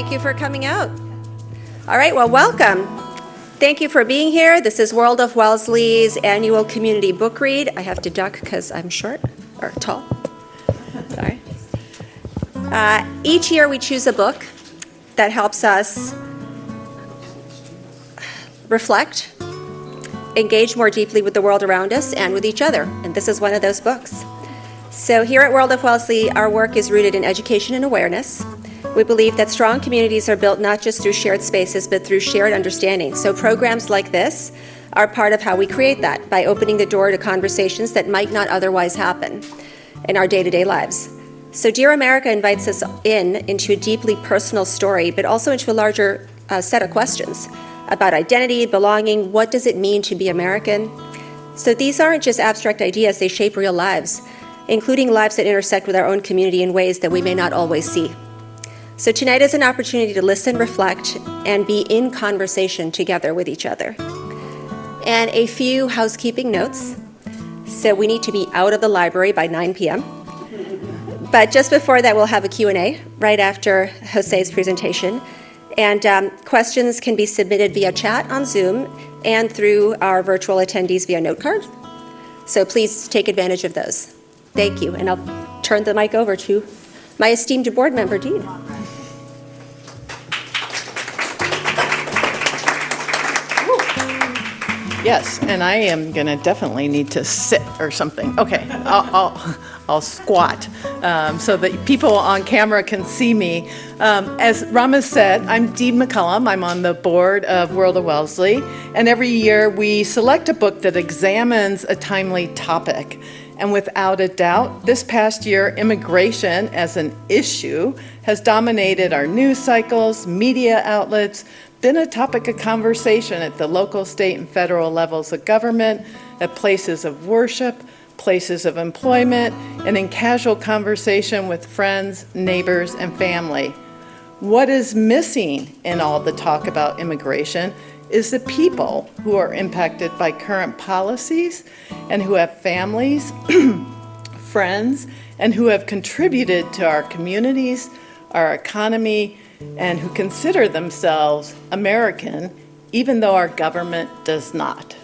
Thank you for coming out. All right, well, welcome. Thank you for being here. This is World of Wellesley's annual community book read. I have to duck because I'm short or tall. Sorry. Each year we choose a book that helps us reflect, engage more deeply with the world around us and with each other, and this is one of those books. So here at World of Wellesley, our work is rooted in education and awareness. We believe that strong communities are built not just through shared spaces, but through shared understanding. So programs like this are part of how we create that, by opening the door to conversations that might not otherwise happen in our day-to-day lives. So Dear America invites us into a deeply personal story, but also into a larger set of questions about identity, belonging, what does it mean to be American? So these aren't just abstract ideas, they shape real lives, including lives that intersect with our own community in ways that we may not always see. So tonight is an opportunity to listen, reflect, and be in conversation together with each other. And a few housekeeping notes. So we need to be out of the library by 9 p.m. But just before that, we'll have a Q&A right after Jose's presentation. And questions can be submitted via chat on Zoom and through our virtual attendees via note card. So please take advantage of those. Thank you. And I'll turn the mic over to my esteemed board member, Dean. Yes, and I am going to definitely need to sit or something. Okay, I'll squat so that people on camera can see me. As Rama said, I'm Dean McCullum. I'm on the board of World of Wellesley, and every year we select a book that examines a timely topic. And without a doubt, this past year, immigration as an issue has dominated our news cycles, media outlets, been a topic of conversation at the local, state, and federal levels of government, at places of worship, places of employment, and in casual conversation with friends, neighbors, and family. What is missing in all the talk about immigration is the people who are impacted by current policies and who have families, friends, and who have contributed to our communities, our economy, and who consider themselves American, even though our government does not.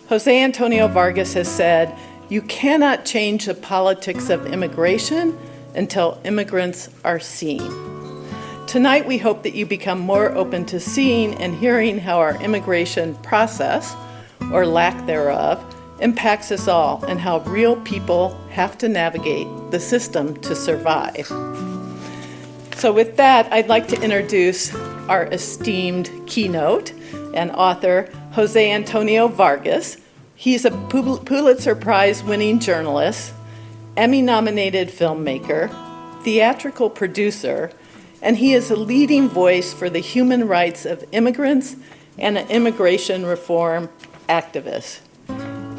Jose Antonio Vargas has said, "You cannot change the politics of immigration until immigrants are seen." Tonight, we hope that you become more open to seeing and hearing how our immigration process, or lack thereof, impacts us all, and how real people have to navigate the system to survive. So with that, I'd like to introduce our esteemed keynote and author, Jose Antonio Vargas. He's a Pulitzer Prize winning journalist, Emmy-nominated filmmaker, theatrical producer, and he is a leading voice for the human rights of immigrants and an immigration reform activist.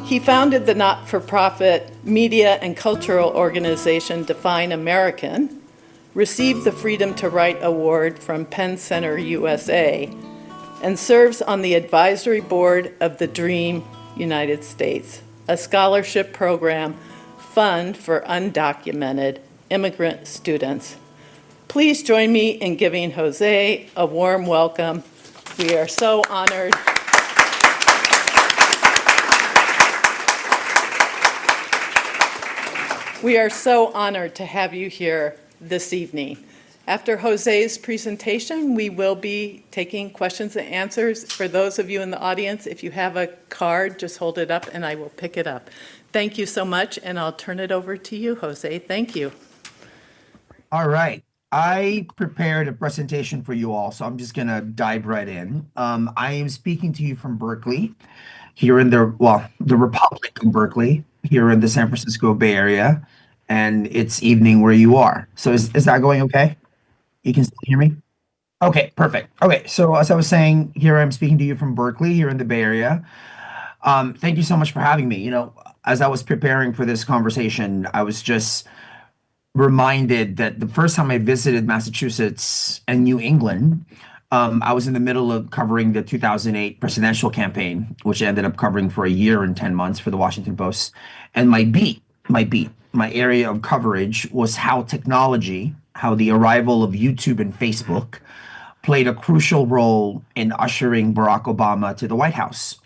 He founded the not-for-profit media and cultural organization Define American, received the Freedom to Write Award from Penn Center USA, and serves on the advisory board of the DREAM United States, a scholarship program fund for undocumented immigrant students. Please join me in giving Jose a warm welcome. We are so honored. We are so honored to have you here this evening. After Jose's presentation, we will be taking questions and answers. For those of you in the audience, if you have a card, just hold it up and I will pick it up. Thank you so much, and I'll turn it over to you, Jose. Thank you. All right. I prepared a presentation for you all, so I'm just going to dive right in. I am speaking to you from Berkeley, here in the Republic of Berkeley, here in the San Francisco Bay Area, and it's evening where you are. So is that going okay? You can still hear me? Okay, perfect. Okay, so as I was saying, here I'm speaking to you from Berkeley, here in the Bay Area. Thank you so much for having me. You know, as I was preparing for this conversation, I was just reminded that the first time I visited Massachusetts and New England, I was in the middle of covering the 2008 presidential campaign, which I ended up covering for a year and 10 months for the Washington Post. And my area of coverage was how technology how the arrival of YouTube and Facebook played a crucial role in ushering Barack Obama to the White House.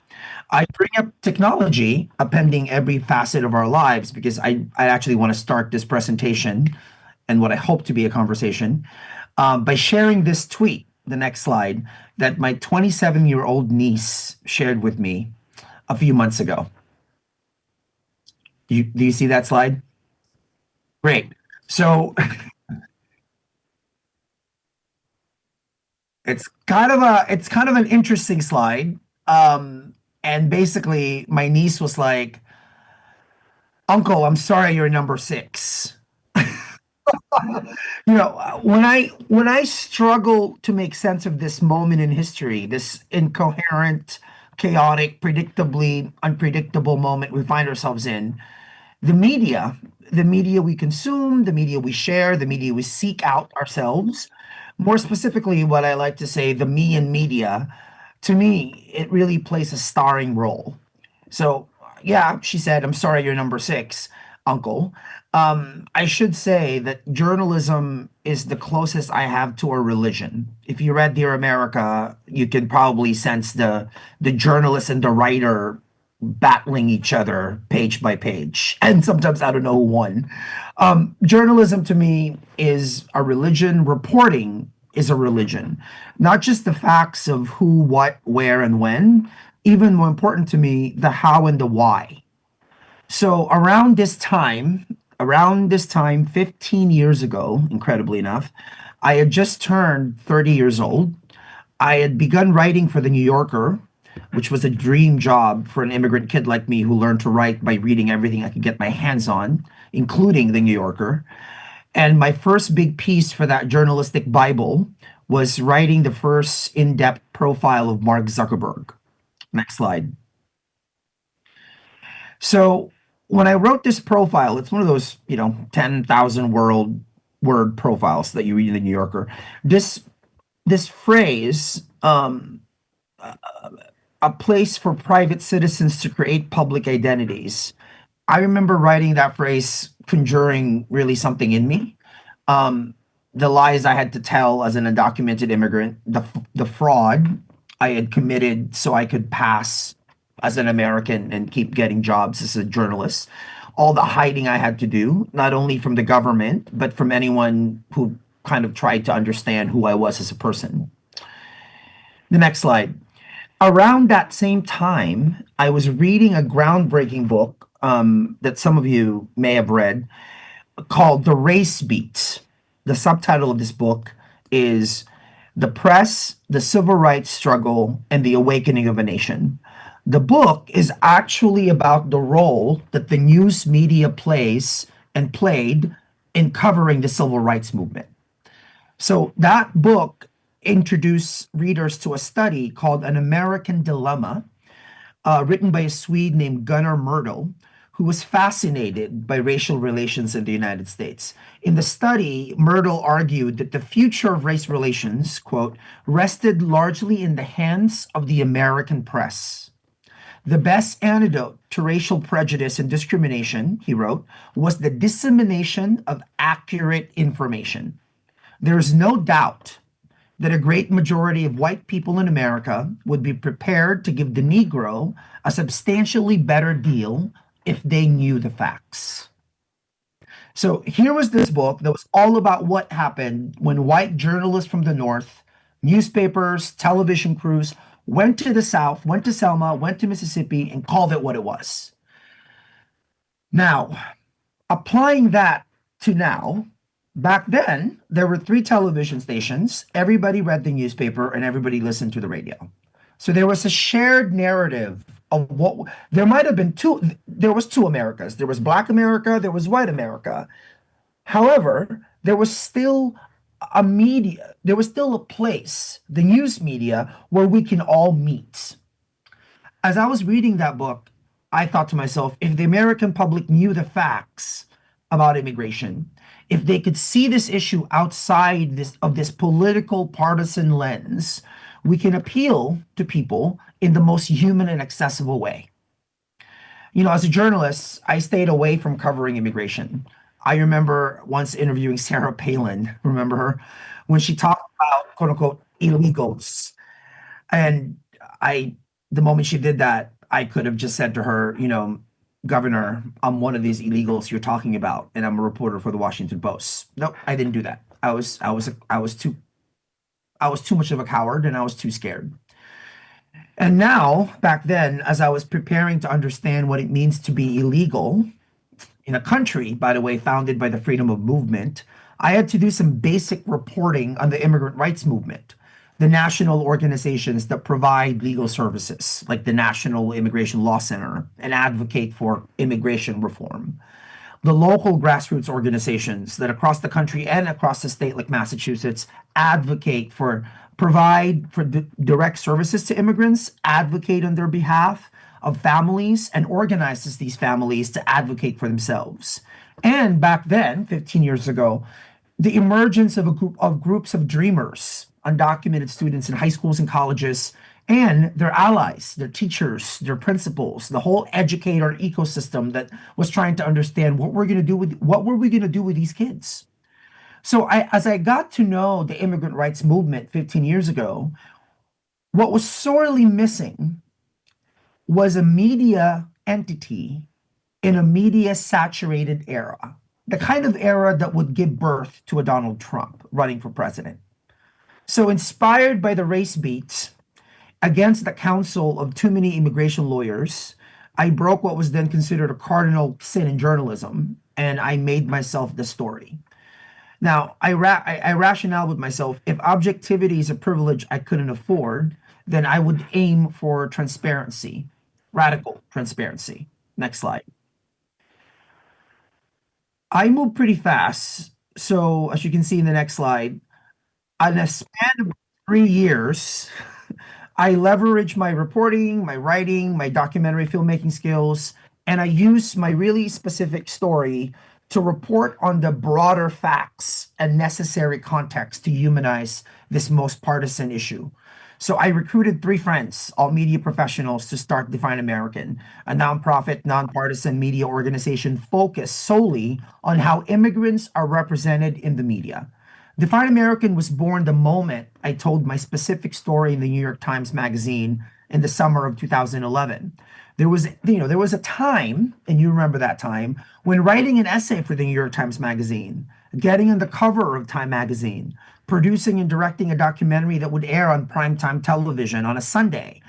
I bring up technology appending every facet of our lives because I actually want to start this presentation and what I hope to be a conversation by sharing this tweet, the next slide, that my 27-year-old niece shared with me a few months ago. Do you see that slide? Great. So it's kind of an interesting slide. And basically my niece was like, Uncle, I'm sorry you're number six. When I struggle to make sense of this moment in history, this incoherent, chaotic, predictably unpredictable moment we find ourselves in, the media, the media we consume, the media we share, the media we seek out ourselves, more specifically, what I like to say, the me and media, to me, it really plays a starring role. So, yeah, she said, I'm sorry you're number six, uncle. I should say that journalism is the closest I have to a religion. If you read Dear America, you can probably sense the journalist and the writer battling each other page by page. And sometimes I don't know who won. Journalism to me is a religion. Reporting is a religion. Not just the facts of who, what, where, and when. Even more important to me, the how and the why. So around this time, 15 years ago, incredibly enough, I had just turned 30 years old. I had begun writing for The New Yorker, which was a dream job for an immigrant kid like me who learned to write by reading everything I could get my hands on, including The New Yorker. And my first big piece for that journalistic Bible was writing the first in depth profile of Mark Zuckerberg. Next slide. So when I wrote this profile, it's one of those, 10,000 word profiles that you read in the New Yorker. This phrase, a place for private citizens to create public identities. I remember writing that phrase conjuring really something in me. Um, the lies I had to tell as an undocumented immigrant, the fraud I had committed so I could pass as an American and keep getting jobs as a journalist, all the hiding I had to do, not only from the government, but from anyone who kind of tried to understand who I was as a person. The next slide. Around that same time, I was reading a groundbreaking book that some of you may have read called The Race Beats. The subtitle of this book is The Press, the Civil Rights Struggle, and the Awakening of a Nation. The book is actually about the role that the news media plays and played in covering the civil rights movement. So that book introduced readers to a study called An American Dilemma, written by a Swede named Gunnar Myrdal, who was fascinated by racial relations in the United States. In the study, Myrdal argued that the future of race relations, quote, rested largely in the hands of the American press. The best antidote to racial prejudice and discrimination, he wrote, was the dissemination of accurate information. There is no doubt that a great majority of white people in America would be prepared to give the Negro a substantially better deal if they knew the facts. So here was this book that was all about what happened when white journalists from the North, newspapers, television crews, went to the South, went to Selma, went to Mississippi, and called it what it was. Now, applying that to now, back then, there were 3 television stations. Everybody read the newspaper and everybody listened to the radio. So there was a shared narrative of what there might have been there was 2 Americas. There was Black America, there was white America. However, there was still there was still a place, the news media, where we can all meet. As I was reading that book, I thought to myself, if the American public knew the facts about immigration, if they could see this issue outside this political partisan lens, we can appeal to people in the most human and accessible way. As a journalist, I stayed away from covering immigration. I remember once interviewing Sarah Palin, remember her, when she talked about quote unquote illegals. And I, the moment she did that, I could have just said to her, Governor, I'm one of these illegals you're talking about, and I'm a reporter for the Washington Post. Nope, I didn't do that. I was too much of a coward, and I was too scared. And now, back then, as I was preparing to understand what it means to be illegal in a country, by the way, founded by the freedom of movement, I had to do some basic reporting on the immigrant rights movement, the national organizations that provide legal services, like the National Immigration Law Center, and advocate for immigration reform, the local grassroots organizations that across the country and across the state like Massachusetts advocate for provide for direct services to immigrants, advocate on their behalf of families, and organizes these families to advocate for themselves. And back then, 15 years ago, the emergence of a group of groups of dreamers, undocumented students in high schools and colleges, and their allies, their teachers, their principals, the whole educator ecosystem that was trying to understand what were we going to do with these kids. So as I got to know the immigrant rights movement 15 years ago, what was sorely missing was a media entity in a media saturated era, the kind of era that would give birth to a Donald Trump running for president. So, inspired by the race beats against the counsel of too many immigration lawyers, I broke what was then considered a cardinal sin in journalism, and I made myself the story. Now, I rationale with myself, if objectivity is a privilege I couldn't afford, then I would aim for transparency, radical transparency. Next slide. I move pretty fast. So, as you can see in the next slide, in a span of 3 years, I leverage my reporting, my writing, my documentary filmmaking skills, and I use my really specific story to report on the broader facts and necessary context to humanize this most partisan issue. So I recruited 3 friends, all media professionals, to start Define American, a nonprofit, nonpartisan media organization focused solely on how immigrants are represented in the media. Define American was born the moment I told my specific story in the New York Times Magazine in the summer of 2011. There was a time, and you remember that time, when writing an essay for the New York Times Magazine, getting on the cover of Time Magazine, producing and directing a documentary that would air on primetime television on a Sunday.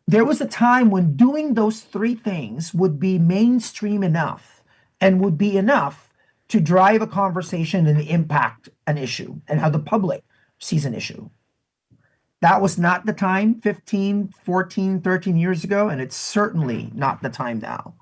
There was a time when doing those 3 things would be mainstream enough and would be enough to drive a conversation and impact an issue and how the public sees an issue. That was not the time 15, 14, 13 years ago, and it's certainly not the time now.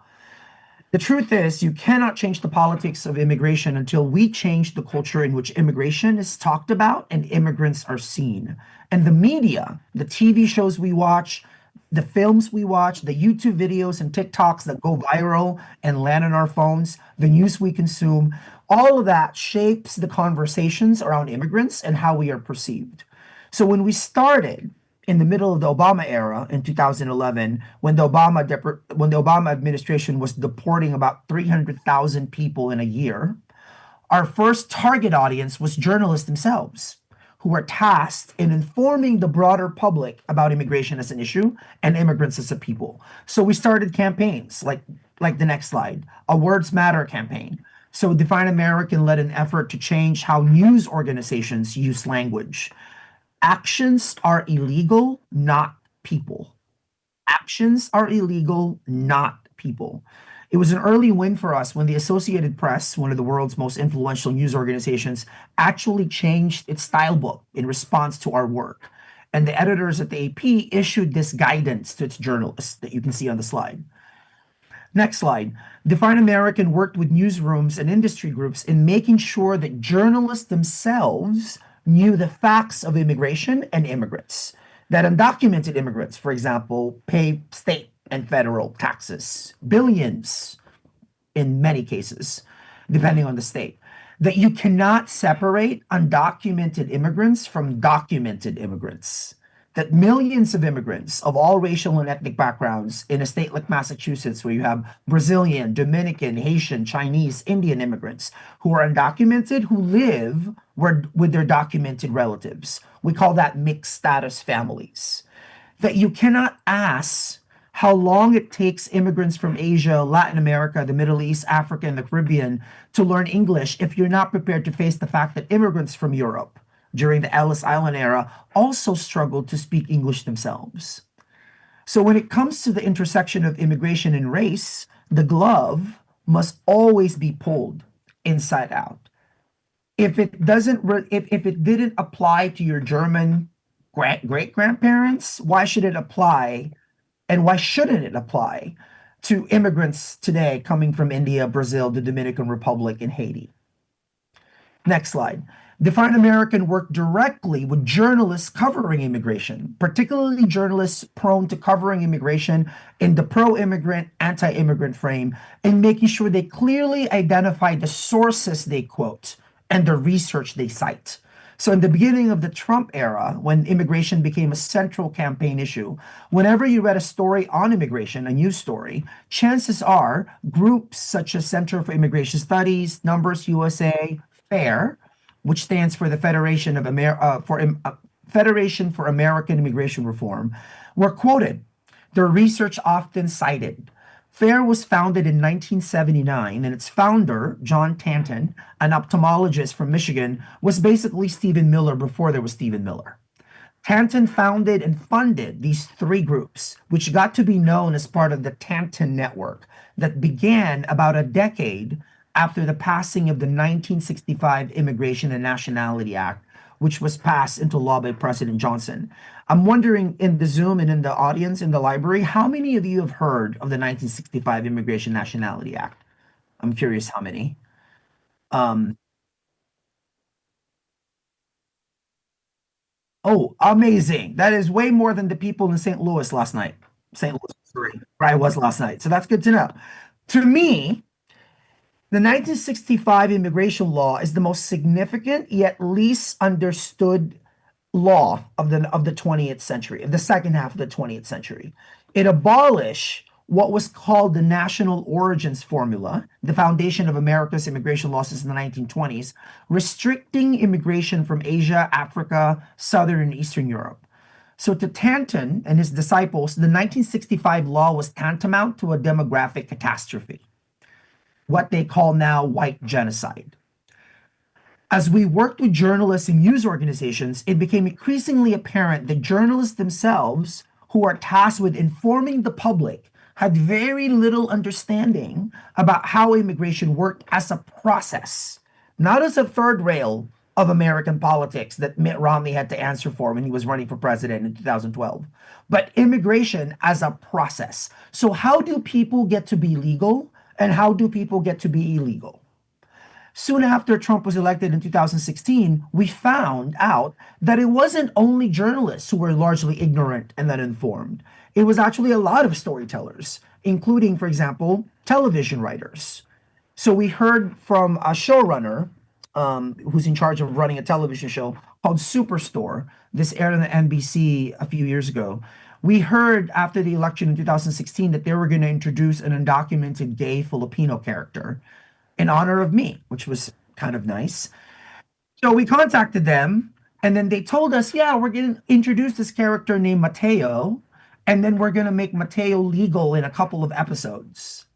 The truth is, you cannot change the politics of immigration until we change the culture in which immigration is talked about and immigrants are seen. And the media, the TV shows we watch, the films we watch, the YouTube videos and TikToks that go viral and land on our phones, the news we consume, all of that shapes the conversations around immigrants and how we are perceived. So when we started in the middle of the Obama era in 2011, when the Obama administration was deporting about 300,000 people in a year, our first target audience was journalists themselves, who were tasked in informing the broader public about immigration as an issue and immigrants as a people. So we started campaigns like the next slide, a Words Matter campaign. So Define American led an effort to change how news organizations use language. Actions are illegal, not people. Actions are illegal, not people. It was an early win for us when the Associated Press, one of the world's most influential news organizations, actually changed its style book in response to our work. And the editors at the AP issued this guidance to its journalists that you can see on the slide. Next slide. Define American worked with newsrooms and industry groups in making sure that journalists themselves knew the facts of immigration and immigrants. That undocumented immigrants, for example, pay state and federal taxes, billions in many cases, depending on the state. That you cannot separate undocumented immigrants from documented immigrants. that millions of immigrants of all racial and ethnic backgrounds in a state like Massachusetts, where you have Brazilian, Dominican, Haitian, Chinese, Indian immigrants who are undocumented, who live with their documented relatives. We call that mixed status families. That you cannot ask how long it takes immigrants from Asia, Latin America, the Middle East, Africa, and the Caribbean to learn English if you're not prepared to face the fact that immigrants from Europe during the Ellis Island era also struggled to speak English themselves. So when it comes to the intersection of immigration and race, the glove must always be pulled inside out. If it doesn't, if it didn't apply to your German great grandparents, why should it apply? And why shouldn't it apply to immigrants today coming from India, Brazil, the Dominican Republic, and Haiti? Next slide. Define American worked directly with journalists covering immigration, particularly journalists prone to covering immigration in the pro-immigrant, anti-immigrant frame, and making sure they clearly identify the sources they quote and the research they cite. So in the beginning of the Trump era, when immigration became a central campaign issue, whenever you read a story on immigration, a news story, chances are groups such as Center for Immigration Studies, Numbers USA, FAIR, which stands for the Federation for American Immigration Reform, were quoted. Their research often cited. FAIR was founded in 1979, and its founder, John Tanton, an ophthalmologist from Michigan, was basically Stephen Miller before there was Stephen Miller. Tanton founded and funded these three groups, which got to be known as part of the Tanton Network that began about a decade after the passing of the 1965 Immigration and Nationality Act, which was passed into law by President Johnson. I'm wondering in the Zoom and in the audience in the library, how many of you have heard of the 1965 Immigration Nationality Act? I'm curious how many. Oh, amazing. That is way more than the people in St. Louis last night. St. Louis, Missouri, where I was last night. So that's good to know. To me, the 1965 immigration law is the most significant yet least understood law of the 20th century, of the second half of the 20th century. It abolished what was called the national origins formula, the foundation of America's immigration laws since the 1920s, restricting immigration from Asia, Africa, Southern and Eastern Europe. So to Tanton and his disciples, the 1965 law was tantamount to a demographic catastrophe, what they call now white genocide. As we worked with journalists and news organizations, it became increasingly apparent that journalists themselves, who are tasked with informing the public, had very little understanding about how immigration worked as a process, not as a third rail of American politics that Mitt Romney had to answer for when he was running for president in 2012, but immigration as a process. So how do people get to be legal and how do people get to be illegal? Soon after Trump was elected in 2016, we found out that it wasn't only journalists who were largely ignorant and uninformed. It was actually a lot of storytellers, including, for example, television writers. So we heard from a showrunner who's in charge of running a television show called Superstore. This aired on the NBC a few years ago. We heard after the election in 2016 that they were going to introduce an undocumented gay Filipino character in honor of me, which was kind of nice. So we contacted them, and then they told us, yeah, we're going to introduce this character named Mateo, and then we're going to make Mateo legal in a couple of episodes.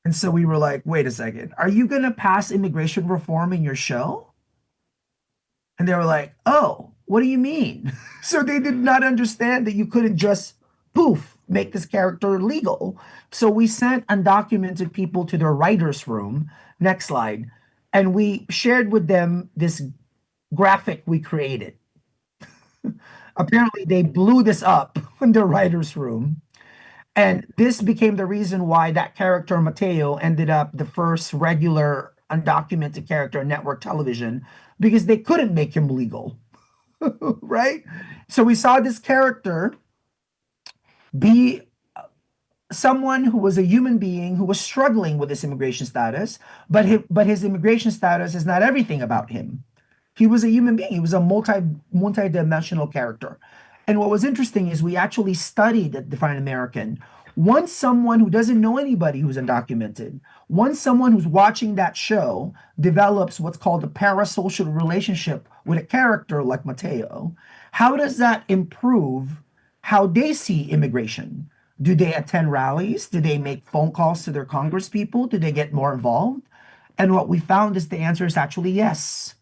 And so we were like, wait a second, are you going to pass immigration reform in your show? And they were like, oh, what do you mean? So they did not understand that you couldn't just poof, make this character legal. So we sent undocumented people to their writer's room. Next slide. And we shared with them this graphic we created. Apparently, they blew this up in their writer's room. And this became the reason why that character, Mateo, ended up the first regular undocumented character on network television because they couldn't make him legal. Right? So we saw this character be someone who was a human being who was struggling with his immigration status, but his immigration status is not everything about him. He was a human being. He was a multi-dimensional character. And what was interesting is we actually studied at Define American. Once someone who doesn't know anybody who's undocumented, once someone who's watching that show develops what's called a parasocial relationship with a character like Mateo, how does that improve how they see immigration? Do they attend rallies? Do they make phone calls to their congresspeople? Do they get more involved? And what we found is the answer is actually yes.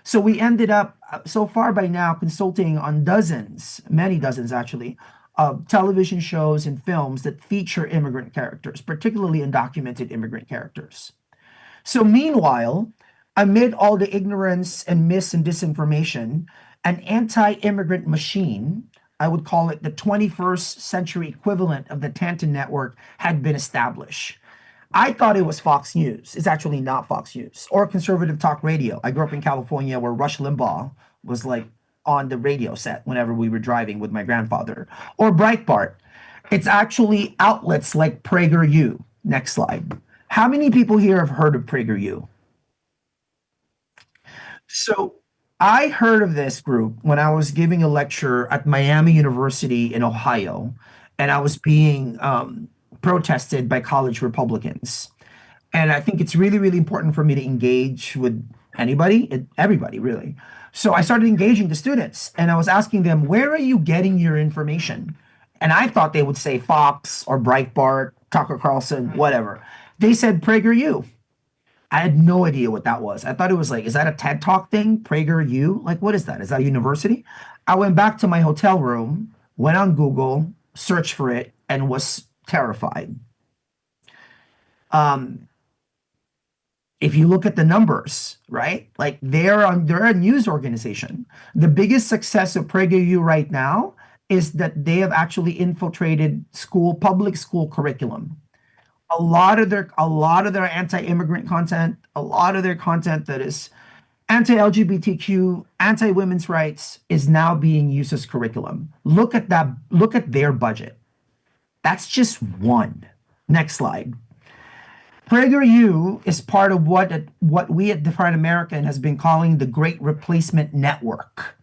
So we ended up so far by now consulting on dozens, many dozens actually, of television shows and films that feature immigrant characters, particularly undocumented immigrant characters. So meanwhile, amid all the ignorance and mis and disinformation, an anti-immigrant machine, I would call it the 21st century equivalent of the Tantan network, had been established. I thought it was Fox News. It's actually not Fox News or conservative talk radio. I grew up in California where Rush Limbaugh was like on the radio set whenever we were driving with my grandfather, or Breitbart. It's actually outlets like PragerU. Next slide. How many people here have heard of PragerU? So I heard of this group when I was giving a lecture at Miami University in Ohio, and I was being protested by college Republicans. And I think it's really, really important for me to engage with everybody, really. So I started engaging the students, and I was asking them, where are you getting your information? And I thought they would say Fox or Breitbart, Tucker Carlson, whatever. They said PragerU. I had no idea what that was. I thought it was like, is that a TED Talk thing? PragerU? Like, what is that? Is that a university? I went back to my hotel room, went on Google, searched for it, and was terrified. If you look at the numbers, right? Like they're a news organization. The biggest success of PragerU right now is that they have actually infiltrated public school curriculum. A lot of their anti-immigrant content, a lot of their content that is anti-LGBTQ, anti-women's rights is now being used as curriculum. Look at that. Look at their budget. That's just one. Next slide. PragerU is part of what we at Define American has been calling the Great Replacement Network.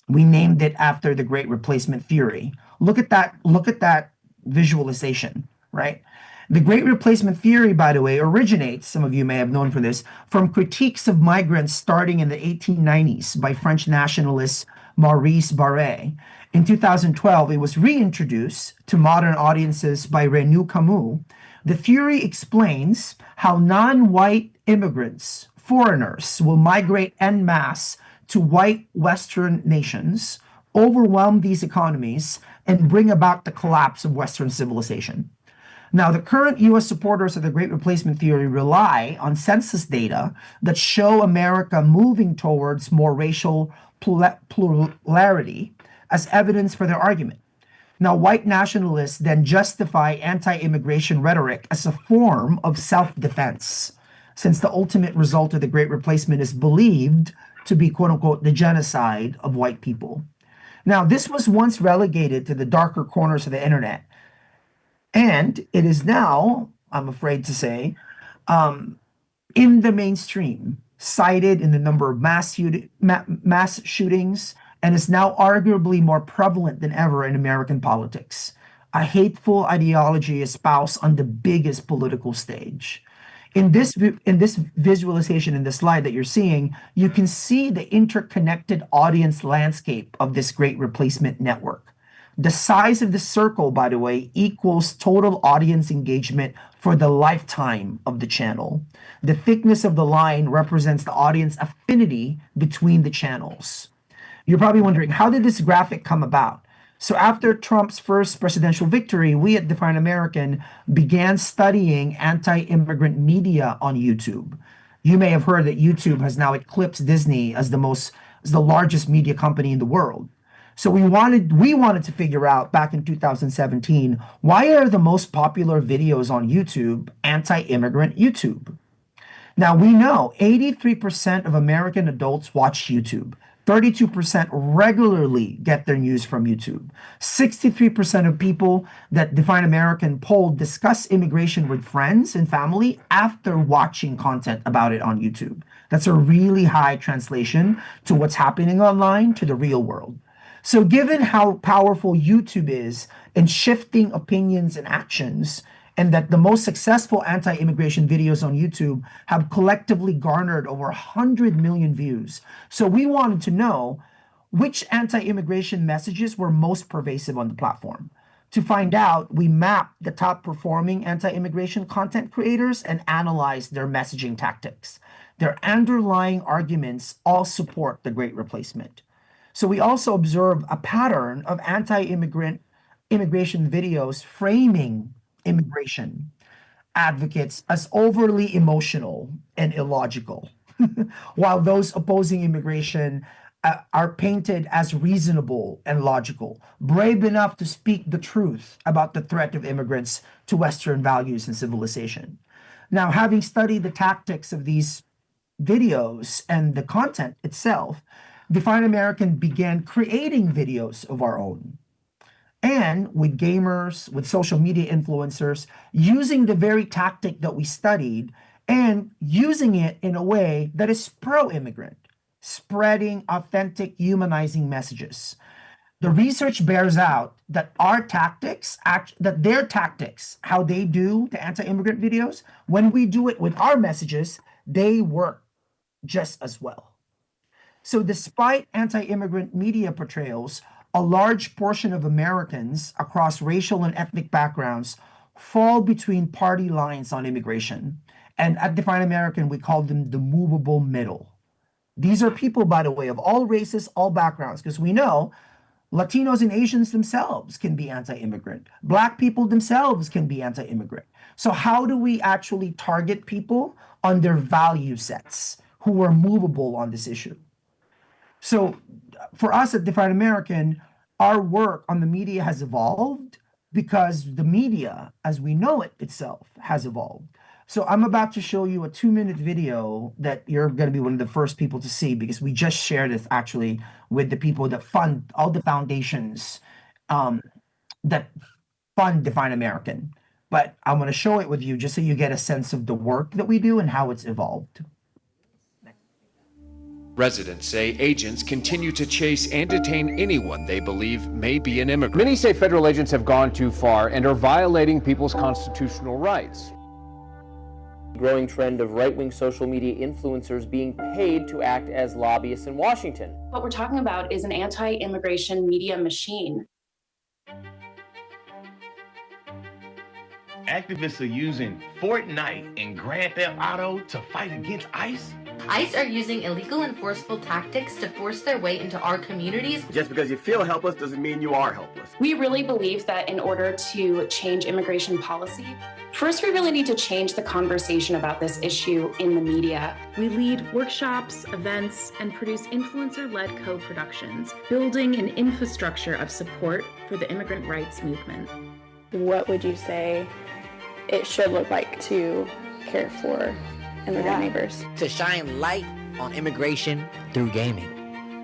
We named it after the Great Replacement theory. Look at that visualization, right? The Great Replacement theory, by the way, originates, some of you may have known for this, from critiques of migrants starting in the 1890s by French nationalist Maurice Barré. In 2012, it was reintroduced to modern audiences by René Camus. The theory explains how non-white immigrants, foreigners, will migrate en masse to white Western nations, overwhelm these economies, and bring about the collapse of Western civilization. Now, the current US supporters of the Great Replacement theory rely on census data that show America moving towards more racial plurality as evidence for their argument. Now, white nationalists then justify anti-immigration rhetoric as a form of self-defense, since the ultimate result of the Great Replacement is believed to be, quote unquote, the genocide of white people. Now, this was once relegated to the darker corners of the internet. And it is now, I'm afraid to say, in the mainstream, cited in the number of mass shootings, and is now arguably more prevalent than ever in American politics. A hateful ideology espoused on the biggest political stage. In this visualization in the slide that you're seeing, you can see the interconnected audience landscape of this Great Replacement network. The size of the circle, by the way, equals total audience engagement for the lifetime of the channel. The thickness of the line represents the audience affinity between the channels. You're probably wondering, how did this graphic come about? So after Trump's first presidential victory, we at Define American began studying anti-immigrant media on YouTube. You may have heard that YouTube has now eclipsed Disney as the largest media company in the world. So we wanted to figure out back in 2017, why are the most popular videos on YouTube anti-immigrant YouTube? Now we know 83% of American adults watch YouTube. 32% regularly get their news from YouTube. 63% of people that Define American polled discuss immigration with friends and family after watching content about it on YouTube. That's a really high translation to what's happening online to the real world. So, given how powerful YouTube is in shifting opinions and actions, and that the most successful anti immigration videos on YouTube have collectively garnered over 100 million views. So, we wanted to know which anti immigration messages were most pervasive on the platform. To find out, we mapped the top performing anti immigration content creators and analyzed their messaging tactics. Their underlying arguments all support the Great Replacement. So we also observe a pattern of anti-immigrant immigration videos framing immigration advocates as overly emotional and illogical, while those opposing immigration are painted as reasonable and logical, brave enough to speak the truth about the threat of immigrants to Western values and civilization. Now, having studied the tactics of these videos and the content itself, Define American began creating videos of our own. And with gamers, with social media influencers, using the very tactic that we studied and using it in a way that is pro immigrant, spreading authentic, humanizing messages. The research bears out that that their tactics, how they do the anti immigrant videos, when we do it with our messages, they work just as well. So, despite anti immigrant media portrayals, a large portion of Americans across racial and ethnic backgrounds fall between party lines on immigration. And at Define American, we call them the movable middle. These are people, by the way, of all races, all backgrounds, because we know Latinos and Asians themselves can be anti immigrant, Black people themselves can be anti immigrant. So, how do we actually target people on their value sets who are movable on this issue? So for us at Define American, our work on the media has evolved because the media, as we know it itself, has evolved. So I'm about to show you a 2-minute video that you're going to be one of the first people to see because we just shared this actually with the people that fund all the foundations um, that fund Define American. But I'm going to show it with you just so you get a sense of the work that we do and how it's evolved. Residents say agents continue to chase and detain anyone they believe may be an immigrant. Many say federal agents have gone too far and are violating people's constitutional rights. Growing trend of right-wing social media influencers being paid to act as lobbyists in Washington. What we're talking about is an anti-immigration media machine. Activists are using Fortnite and Grand Theft Auto to fight against ICE? ICE are using illegal and forceful tactics to force their way into our communities. Just because you feel helpless doesn't mean you are helpless. We really believe that in order to change immigration policy, first we really need to change the conversation about this issue in the media. We lead workshops, events, and produce influencer-led co-productions, building an infrastructure of support for the immigrant rights movement. What would you say it should look like to care for immigrant neighbors? To shine light on immigration through gaming.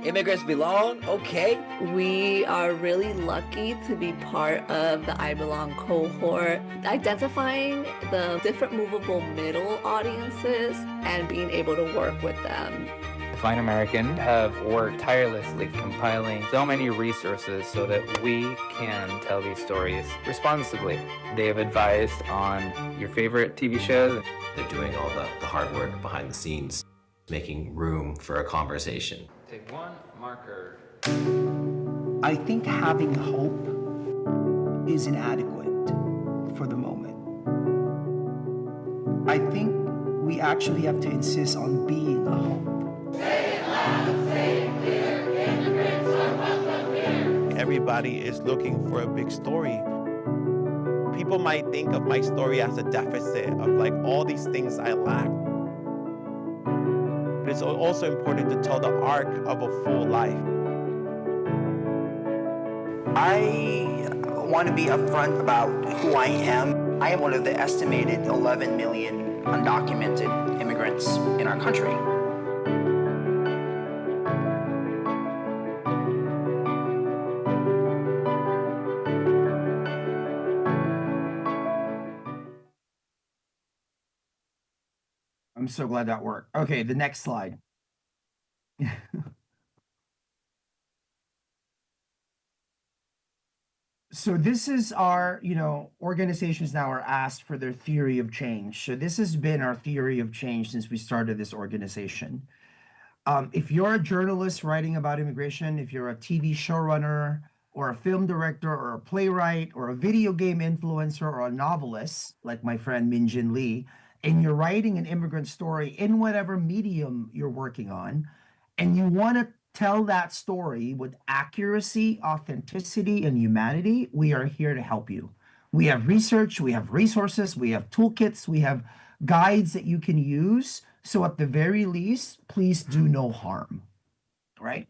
Immigrants belong, okay. We are really lucky to be part of the I Belong cohort, identifying the different movable middle audiences and being able to work with them. Define American have worked tirelessly compiling so many resources so that we can tell these stories responsibly. They have advised on your favorite TV shows. They're doing all the hard work behind the scenes, making room for a conversation. Take one marker. I think having hope is inadequate for the moment. I think we actually have to insist on being a hope. Say it loud, say it clear, immigrants are welcome here. Everybody is looking for a big story. People might think of my story as a deficit of like all these things I lack. But it's also important to tell the arc of a full life. I want to be upfront about who I am. I am one of the estimated 11 million undocumented immigrants in our country. I'm so glad that worked. Okay, the next slide. So this is our, organizations now are asked for their theory of change. So this has been our theory of change since we started this organization. If you're a journalist writing about immigration, if you're a TV showrunner or a film director or a playwright or a video game influencer or a novelist, like my friend Min Jin Lee, and you're writing an immigrant story in whatever medium you're working on, and you want to tell that story with accuracy, authenticity, and humanity, we are here to help you. We have research, we have resources, we have toolkits, we have guides that you can use. So at the very least, please do no harm, right?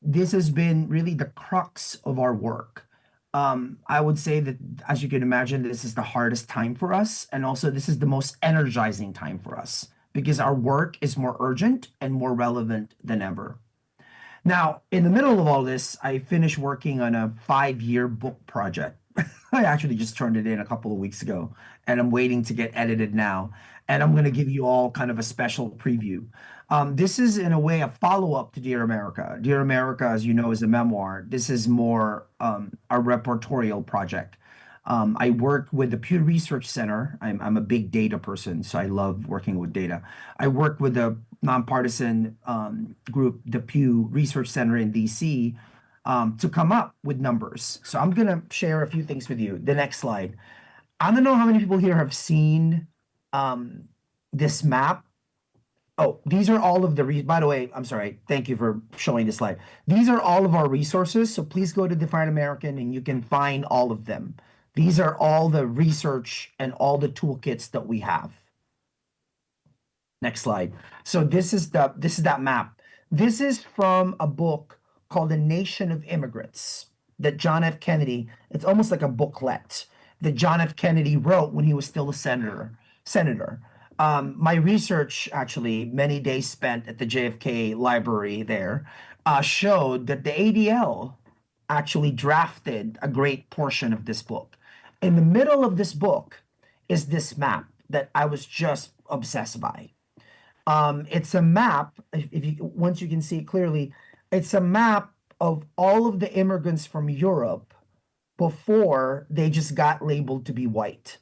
This has been really the crux of our work. I would say that, as you can imagine, this is the hardest time for us. And also, this is the most energizing time for us because our work is more urgent and more relevant than ever. Now, in the middle of all this, I finished working on a 5-year book project. I actually just turned it in a couple of weeks ago, and I'm waiting to get edited now. And I'm going to give you all kind of a special preview. This is, in a way, a follow-up to Dear America. Dear America, as you know, is a memoir. This is more a reportorial project. I work with the Pew Research Center. I'm a big data person, so I love working with data. I work with the nonpartisan group, the Pew Research Center in DC, to come up with numbers. So I'm going to share a few things with you. The next slide. I don't know how many people here have seen this map. Oh, these are all of the, by the way, I'm sorry. Thank you for showing this slide. These are all of our resources. So please go to Define American and you can find all of them. These are all the research and all the toolkits that we have. Next slide. So this is that map. This is from a book called The Nation of Immigrants that John F. Kennedy, it's almost like a booklet that John F. Kennedy wrote when he was still a senator. My research, actually, many days spent at the JFK library there, showed that the ADL actually drafted a great portion of this book. In the middle of this book is this map that I was just obsessed by. It's a map, once you can see it clearly, it's a map of all of the immigrants from Europe before they just got labeled to be white.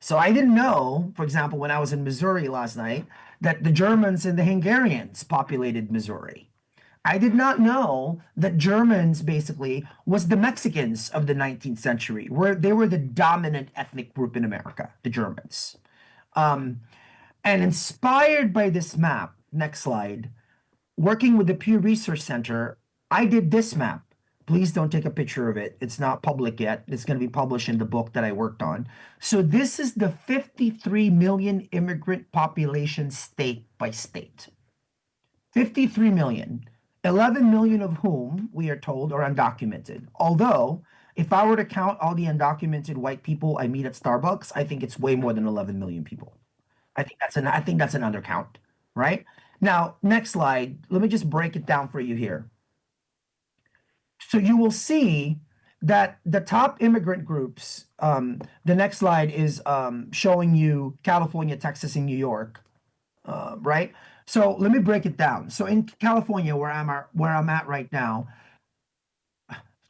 So I didn't know, for example, when I was in Missouri last night, that the Germans and the Hungarians populated Missouri. I did not know that Germans basically was the Mexicans of the 19th century, where they were the dominant ethnic group in America, the Germans. And inspired by this map, next slide, working with the Pew Research Center, I did this map. Please don't take a picture of it. It's not public yet. It's going to be published in the book that I worked on. So this is the 53 million immigrant population state by state. 53 million. 11 million of whom, we are told, are undocumented. Although, if I were to count all the undocumented white people I meet at Starbucks, I think it's way more than 11 million people. I think that's an undercount, right? Now, next slide. Let me just break it down for you here. So you will see that the top immigrant groups, the next slide is showing you California, Texas, and New York, right? So let me break it down. So in California, where I'm at right now,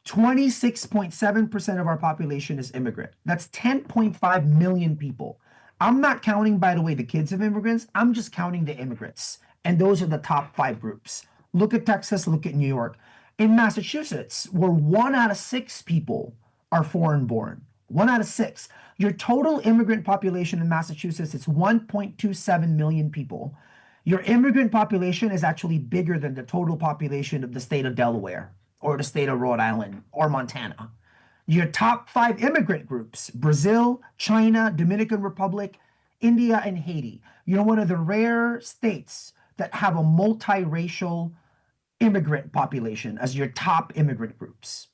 26.7% of our population is immigrant. That's 10.5 million people. I'm not counting, by the way, the kids of immigrants. I'm just counting the immigrants. And those are the top 5 groups. Look at Texas, look at New York. In Massachusetts, where 1 out of 6 people are foreign born, 1 out of 6. Your total immigrant population in Massachusetts is 1.27 million people. Your immigrant population is actually bigger than the total population of the state of Delaware or the state of Rhode Island or Montana. Your top 5 immigrant groups, Brazil, China, Dominican Republic, India, and Haiti. You're one of the rare states that have a multiracial immigrant population as your top immigrant groups.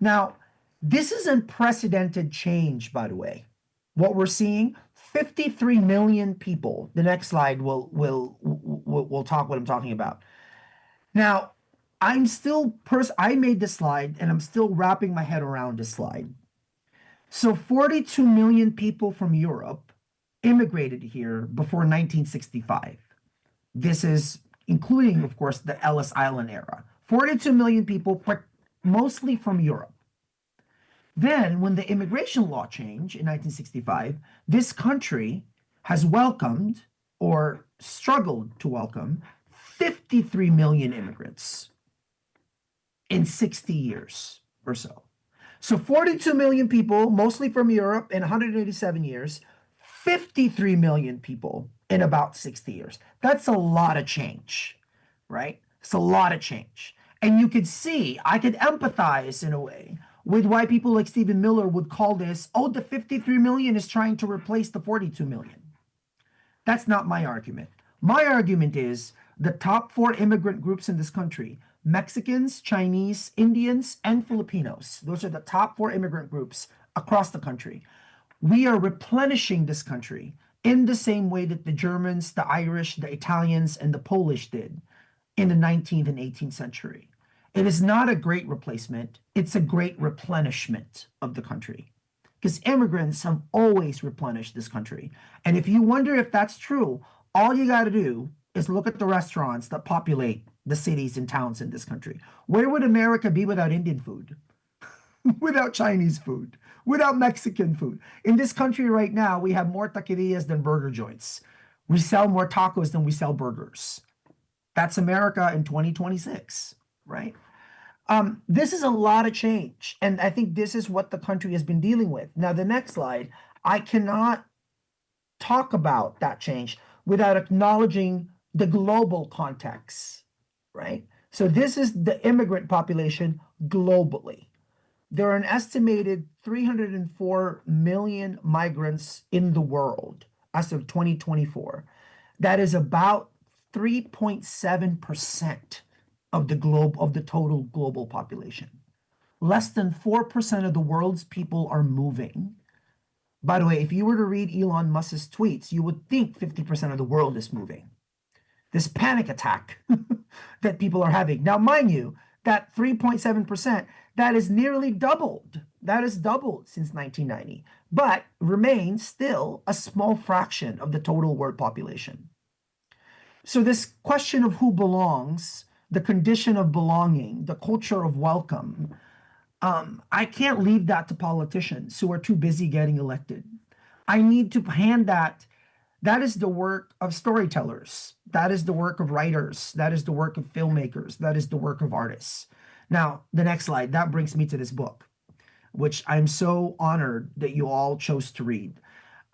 Now, this is unprecedented change, by the way. What we're seeing, 53 million people. The next slide will talk what I'm talking about. Now, I made this slide and I'm still wrapping my head around this slide. So 42 million people from Europe immigrated here before 1965. This is including, of course, the Ellis Island era. 42 million people, but mostly from Europe. Then, when the immigration law changed in 1965, this country has welcomed or struggled to welcome 53 million immigrants in 60 years or so. So 42 million people, mostly from Europe, in 187 years, 53 million people in about 60 years. That's a lot of change, right? It's a lot of change. And you could see, I could empathize in a way with why people like Stephen Miller would call this, oh, the 53 million is trying to replace the 42 million. That's not my argument. My argument is the top 4 immigrant groups in this country, Mexicans, Chinese, Indians, and Filipinos. Those are the top 4 immigrant groups across the country. We are replenishing this country in the same way that the Germans, the Irish, the Italians, and the Polish did in the 19th and 18th century. It is not a great replacement, it's a great replenishment of the country. Because immigrants have always replenished this country. And if you wonder if that's true, all you got to do is look at the restaurants that populate the cities and towns in this country. Where would America be without Indian food? Without Chinese food? Without Mexican food? In this country right now, we have more taquerias than burger joints. We sell more tacos than we sell burgers. That's America in 2026, right? This is a lot of change. And I think this is what the country has been dealing with. Now, the next slide, I cannot talk about that change without acknowledging the global context, right? So this is the immigrant population globally. There are an estimated 304 million migrants in the world as of 2024. That is about 3.7% of the total global population. Less than 4% of the world's people are moving. By the way, if you were to read Elon Musk's tweets, you would think 50% of the world is moving. This panic attack that people are having. Now, mind you, that 3.7%, that is nearly doubled. That is doubled since 1990, but remains still a small fraction of the total world population. So this question of who belongs, the condition of belonging, the culture of welcome, I can't leave that to politicians who are too busy getting elected. I need to hand that. That is the work of storytellers. That is the work of writers. That is the work of filmmakers. That is the work of artists. Now, the next slide, that brings me to this book, which I'm so honored that you all chose to read.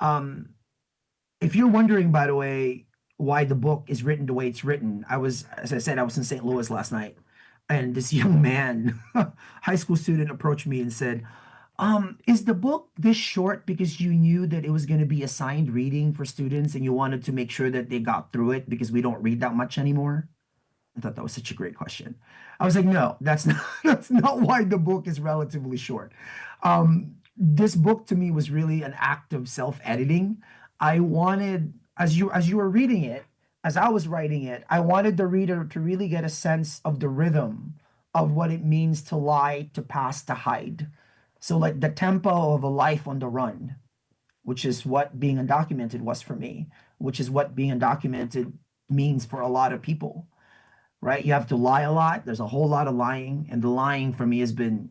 If you're wondering, by the way, why the book is written the way it's written, as I said, I was in St. Louis last night, and this young man, high school student, approached me and said, is the book this short because you knew that it was going to be assigned reading for students and you wanted to make sure that they got through it because we don't read that much anymore? I thought that was such a great question. I was like, no, that's not why the book is relatively short. This book to me was really an act of self-editing. I wanted, as you were reading it, as I was writing it, I wanted the reader to really get a sense of the rhythm of what it means to lie, to pass, to hide. So like the tempo of a life on the run, which is what being undocumented was for me, which is what being undocumented means for a lot of people, right? You have to lie a lot. There's a whole lot of lying, and the lying for me has been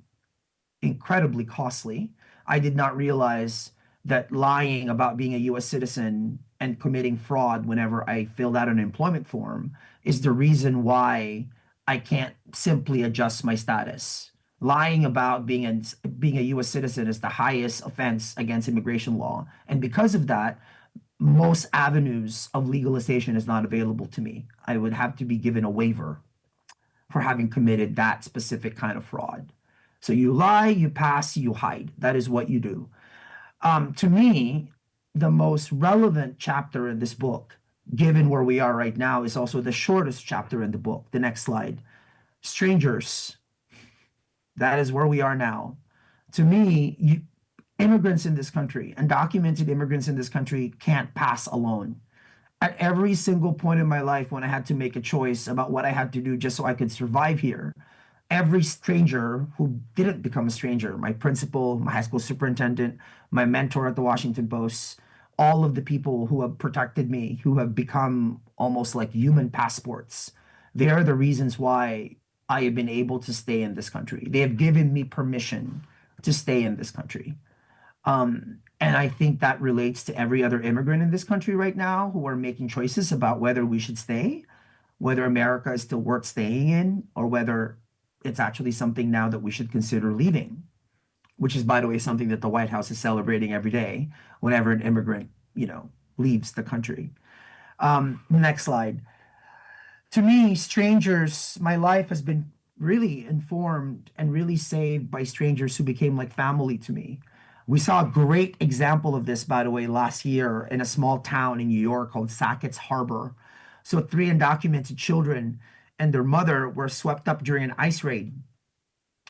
incredibly costly. I did not realize that lying about being a US citizen and committing fraud whenever I filled out an employment form is the reason why I can't simply adjust my status. Lying about being a US citizen is the highest offense against immigration law. And because of that, most avenues of legalization is not available to me. I would have to be given a waiver for having committed that specific kind of fraud. So you lie, you pass, you hide. That is what you do. To me, the most relevant chapter in this book, given where we are right now, is also the shortest chapter in the book. The next slide. Strangers. That is where we are now. To me, immigrants in this country, undocumented immigrants in this country, can't pass alone. At every single point in my life when I had to make a choice about what I had to do just so I could survive here, every stranger who didn't become a stranger, my principal, my high school superintendent, my mentor at the Washington Post, all of the people who have protected me, who have become almost like human passports, they are the reasons why I have been able to stay in this country. They have given me permission to stay in this country. And I think that relates to every other immigrant in this country right now who are making choices about whether we should stay, whether America is still worth staying in, or whether it's actually something now that we should consider leaving, which is, by the way, something that the White House is celebrating every day whenever an immigrant, leaves the country. Next slide. To me, strangers, my life has been really informed and really saved by strangers who became like family to me. We saw a great example of this, by the way, last year in a small town in New York called Sackett's Harbor. So 3 undocumented children and their mother were swept up during an ICE raid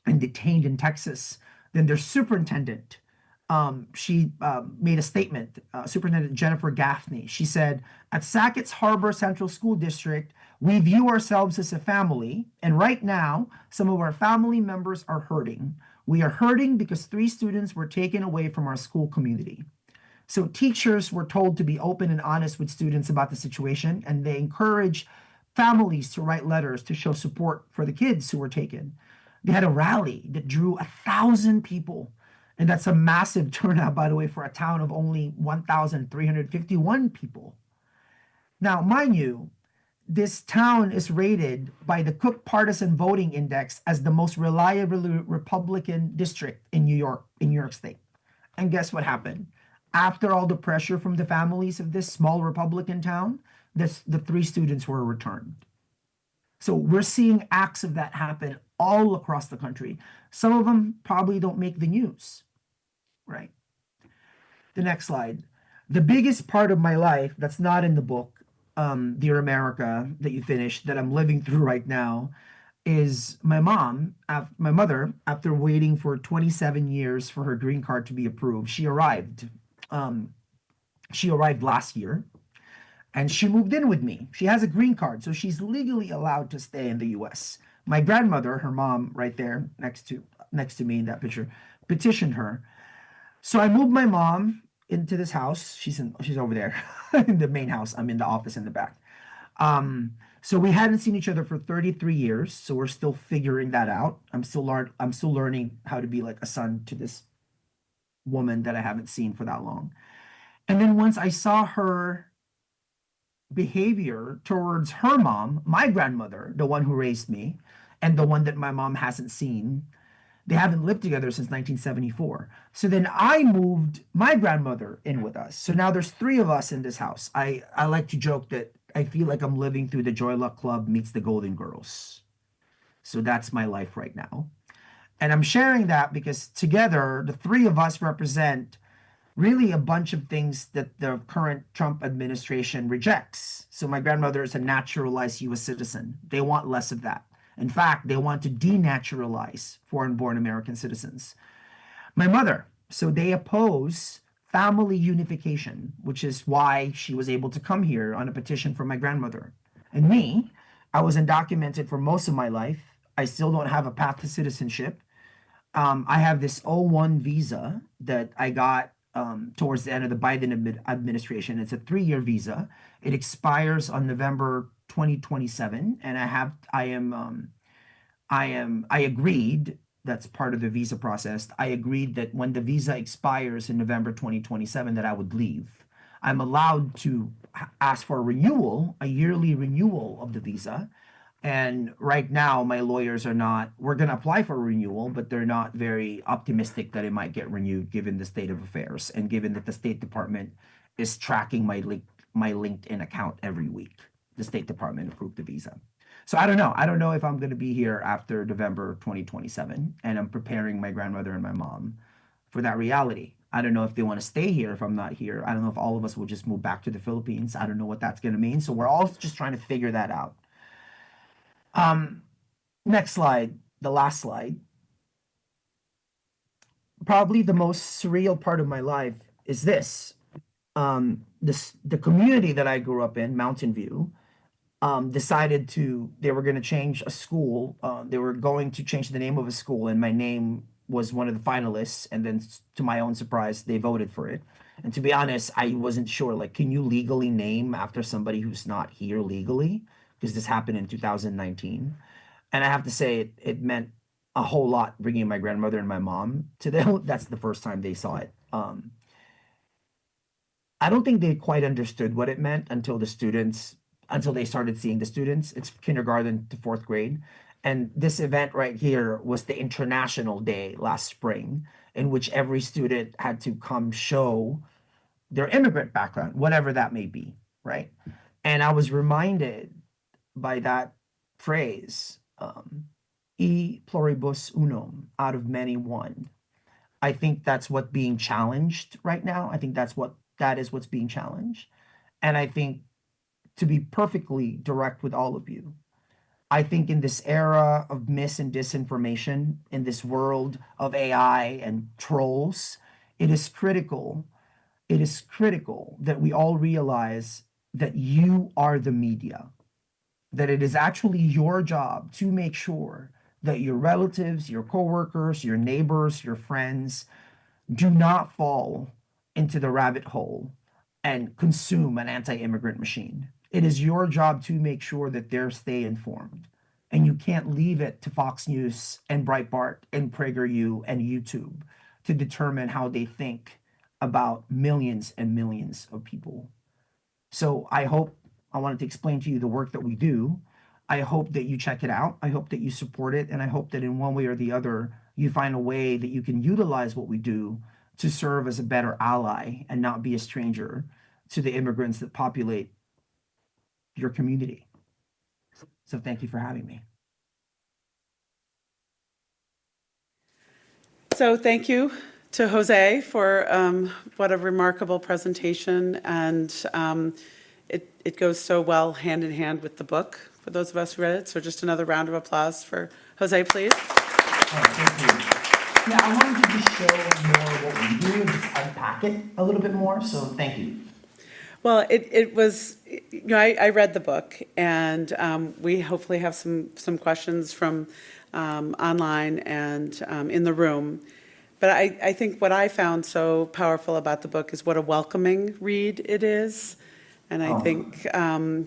and detained in Texas. Then their superintendent, she made a statement, Superintendent Jennifer Gaffney. She said, at Sackett's Harbor Central School District, we view ourselves as a family, and right now, some of our family members are hurting. We are hurting because 3 students were taken away from our school community. So teachers were told to be open and honest with students about the situation, and they encourage families to write letters to show support for the kids who were taken. They had a rally that drew 1,000 people. And that's a massive turnout, by the way, for a town of only 1,351 people. Now, mind you, this town is rated by the Cook Partisan Voting Index as the most reliable Republican district in New York State. And guess what happened? After all the pressure from the families of this small Republican town, the 3 students were returned. So we're seeing acts of that happen all across the country. Some of them probably don't make the news, right? The next slide. The biggest part of my life that's not in the book, Dear America, that you finished, that I'm living through right now, is my mother, after waiting for 27 years for her green card to be approved, she arrived. She arrived last year, and she moved in with me. She has a green card, so she's legally allowed to stay in the U.S. My grandmother, her mom, right there next to me in that picture, petitioned her. So I moved my mom into this house. She's over there in the main house. I'm in the office in the back. So we hadn't seen each other for 33 years. So we're still figuring that out. I'm still learning how to be like a son to this woman that I haven't seen for that long. And then once I saw her behavior towards her mom, my grandmother, the one who raised me, and the one that my mom hasn't seen, they haven't lived together since 1974. So then I moved my grandmother in with us. So now there's 3 of us in this house. I like to joke that I feel like I'm living through the Joy Luck Club meets the Golden Girls. So that's my life right now. And I'm sharing that because together, the 3 of us represent really a bunch of things that the current Trump administration rejects. So my grandmother is a naturalized U.S. citizen. They want less of that. In fact, they want to denaturalize foreign-born American citizens. My mother, so they oppose family unification, which is why she was able to come here on a petition from my grandmother. And me, I was undocumented for most of my life. I still don't have a path to citizenship. I have this O1 visa that I got towards the end of the Biden administration. It's a 3-year visa. It expires on November 2027, and I agreed. That's part of the visa process. I agreed that when the visa expires in November 2027, that I would leave. I'm allowed to ask for a renewal, a yearly renewal of the visa. And right now, my lawyers are not, we're going to apply for a renewal, but they're not very optimistic that it might get renewed given the state of affairs and given that the State Department is tracking my LinkedIn account every week. The State Department approved the visa. So I don't know. I don't know if I'm going to be here after November 2027, and I'm preparing my grandmother and my mom for that reality. I don't know if they want to stay here if I'm not here. I don't know if all of us will just move back to the Philippines. I don't know what that's going to mean. So we're all just trying to figure that out. Next slide, the last slide. Probably the most surreal part of my life is this. The community that I grew up in, Mountain View, decided they were going to change a school. They were going to change the name of a school, and my name was one of the finalists. And then to my own surprise, they voted for it. And to be honest, I wasn't sure, like, can you legally name after somebody who's not here legally? Because this happened in 2019. And I have to say, it meant a whole lot bringing my grandmother and my mom to them. That's the first time they saw it. I don't think they quite understood what it meant until they started seeing the students. It's kindergarten to fourth grade. And this event right here was the International Day last spring, in which every student had to come show their immigrant background, whatever that may be, right? And I was reminded by that phrase, e pluribus unum, out of many one. I think that's what's being challenged right now. I think that is what's being challenged. And I think, to be perfectly direct with all of you, I think in this era of mis and disinformation, in this world of AI and trolls, it is critical. It is critical that we all realize that you are the media, that it is actually your job to make sure that your relatives, your coworkers, your neighbors, your friends do not fall into the rabbit hole and consume an anti-immigrant machine. It is your job to make sure that they stay informed. And you can't leave it to Fox News and Breitbart and PragerU and YouTube to determine how they think about millions and millions of people. So I wanted to explain to you the work that we do. I hope that you check it out. I hope that you support it. And I hope that in one way or the other, you find a way that you can utilize what we do to serve as a better ally and not be a stranger to the immigrants that populate your community. So thank you for having me. So thank you to Jose for what a remarkable presentation, and it goes so well hand in hand with the book for those of us who read it. So just another round of applause for Jose, please. Thank you. Yeah, I wanted to just show more what we do and just unpack it a little bit more. So thank you. Well, it was, I read the book, and we hopefully have some questions from online and in the room. But I think what I found so powerful about the book is what a welcoming read it is. And I think I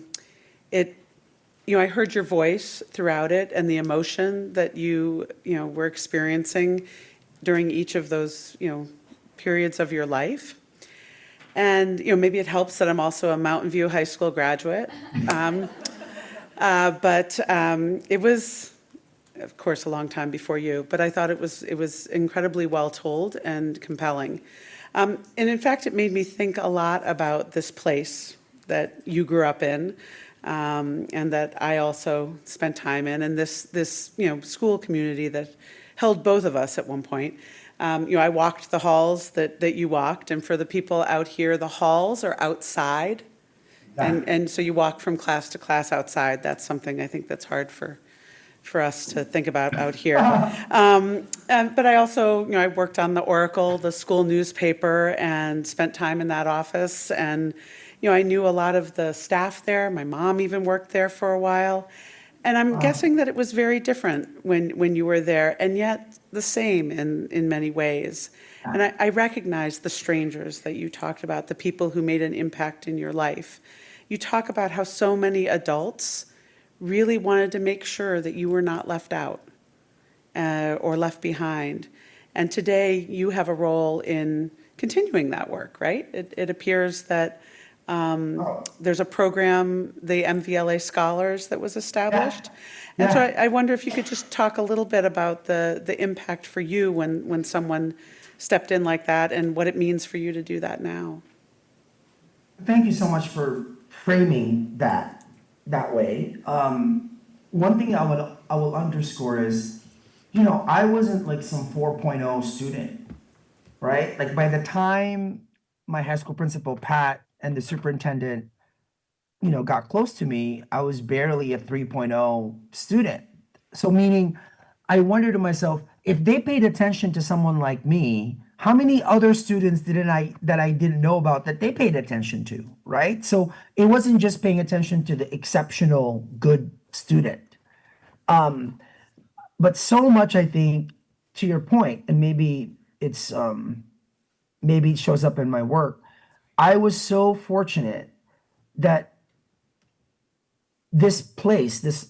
heard your voice throughout it and the emotion that you were experiencing during each of those, periods of your life. And, maybe it helps that I'm also a Mountain View High School graduate. But it was, of course, a long time before you, but I thought it was incredibly well told and compelling. And in fact, it made me think a lot about this place that you grew up in, and that I also spent time in, and this school community that held both of us at one point. I walked the halls that you walked, and for the people out here, the halls are outside. And so you walk from class to class outside. That's something I think that's hard for us to think about out here. But I also, I worked on the Oracle, the school newspaper, and spent time in that office. And, I knew a lot of the staff there. My mom even worked there for a while. And I'm guessing that it was very different when you were there, and yet the same in many ways. And I recognize the strangers that you talked about, the people who made an impact in your life. You talk about how so many adults really wanted to make sure that you were not left out or left behind. And today you have a role in continuing that work, right? It appears that there's a program, the MVLA Scholars, that was established. And so I wonder if you could just talk a little bit about the impact for you when someone stepped in like that, and what it means for you to do that now. Thank you so much for framing that way. One thing I will underscore is, I wasn't like some 4.0 student, right? Like by the time my high school principal, Pat, and the superintendent, got close to me, I was barely a 3.0 student. So meaning, I wondered to myself, if they paid attention to someone like me, how many other students that I didn't know about that they paid attention to, right? So it wasn't just paying attention to the exceptional good student. But so much, I think, to your point, and maybe it shows up in my work, I was so fortunate that this place, this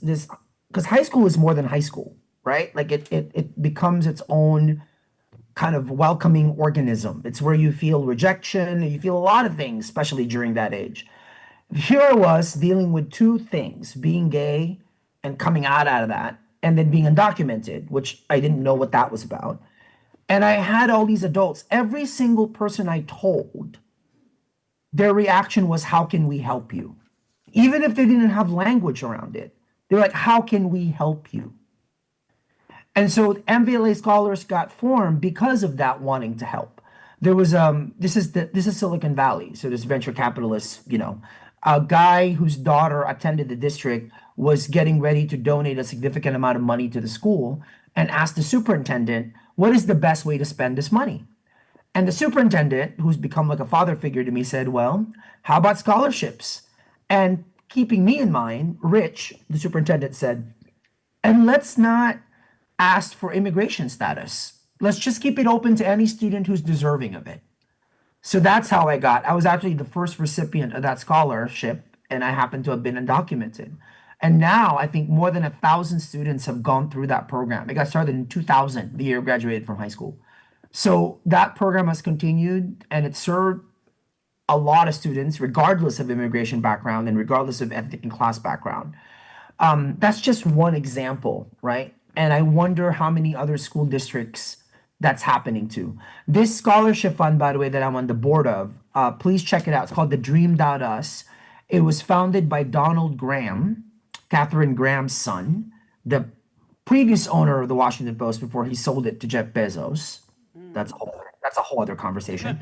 because high school is more than high school, right? Like it becomes its own kind of welcoming organism. It's where you feel rejection, you feel a lot of things, especially during that age. Here I was dealing with two things, being gay and coming out of that, and then being undocumented, which I didn't know what that was about. And I had all these adults. Every single person I told, their reaction was, how can we help you? Even if they didn't have language around it. They're like, how can we help you? And so MVLA Scholars got formed because of that wanting to help. There was this is Silicon Valley, so this venture capitalists, a guy whose daughter attended the district was getting ready to donate a significant amount of money to the school and asked the superintendent, what is the best way to spend this money? And the superintendent, who's become like a father figure to me, said, well, how about scholarships? And keeping me in mind, Rich, the superintendent, said, and let's not ask for immigration status. Let's just keep it open to any student who's deserving of it. So that's how I was actually the first recipient of that scholarship, and I happen to have been undocumented. And now I think more than 1,000 students have gone through that program. It got started in 2000, the year I graduated from high school. So that program has continued, and it served a lot of students, regardless of immigration background and regardless of ethnic and class background. That's just one example, right? And I wonder how many other school districts that's happening to. This scholarship fund, by the way, that I'm on the board of, please check it out. It's called the Dream.us. It was founded by Donald Graham, Catherine Graham's son, the previous owner of the Washington Post before he sold it to Jeff Bezos. That's a whole other conversation.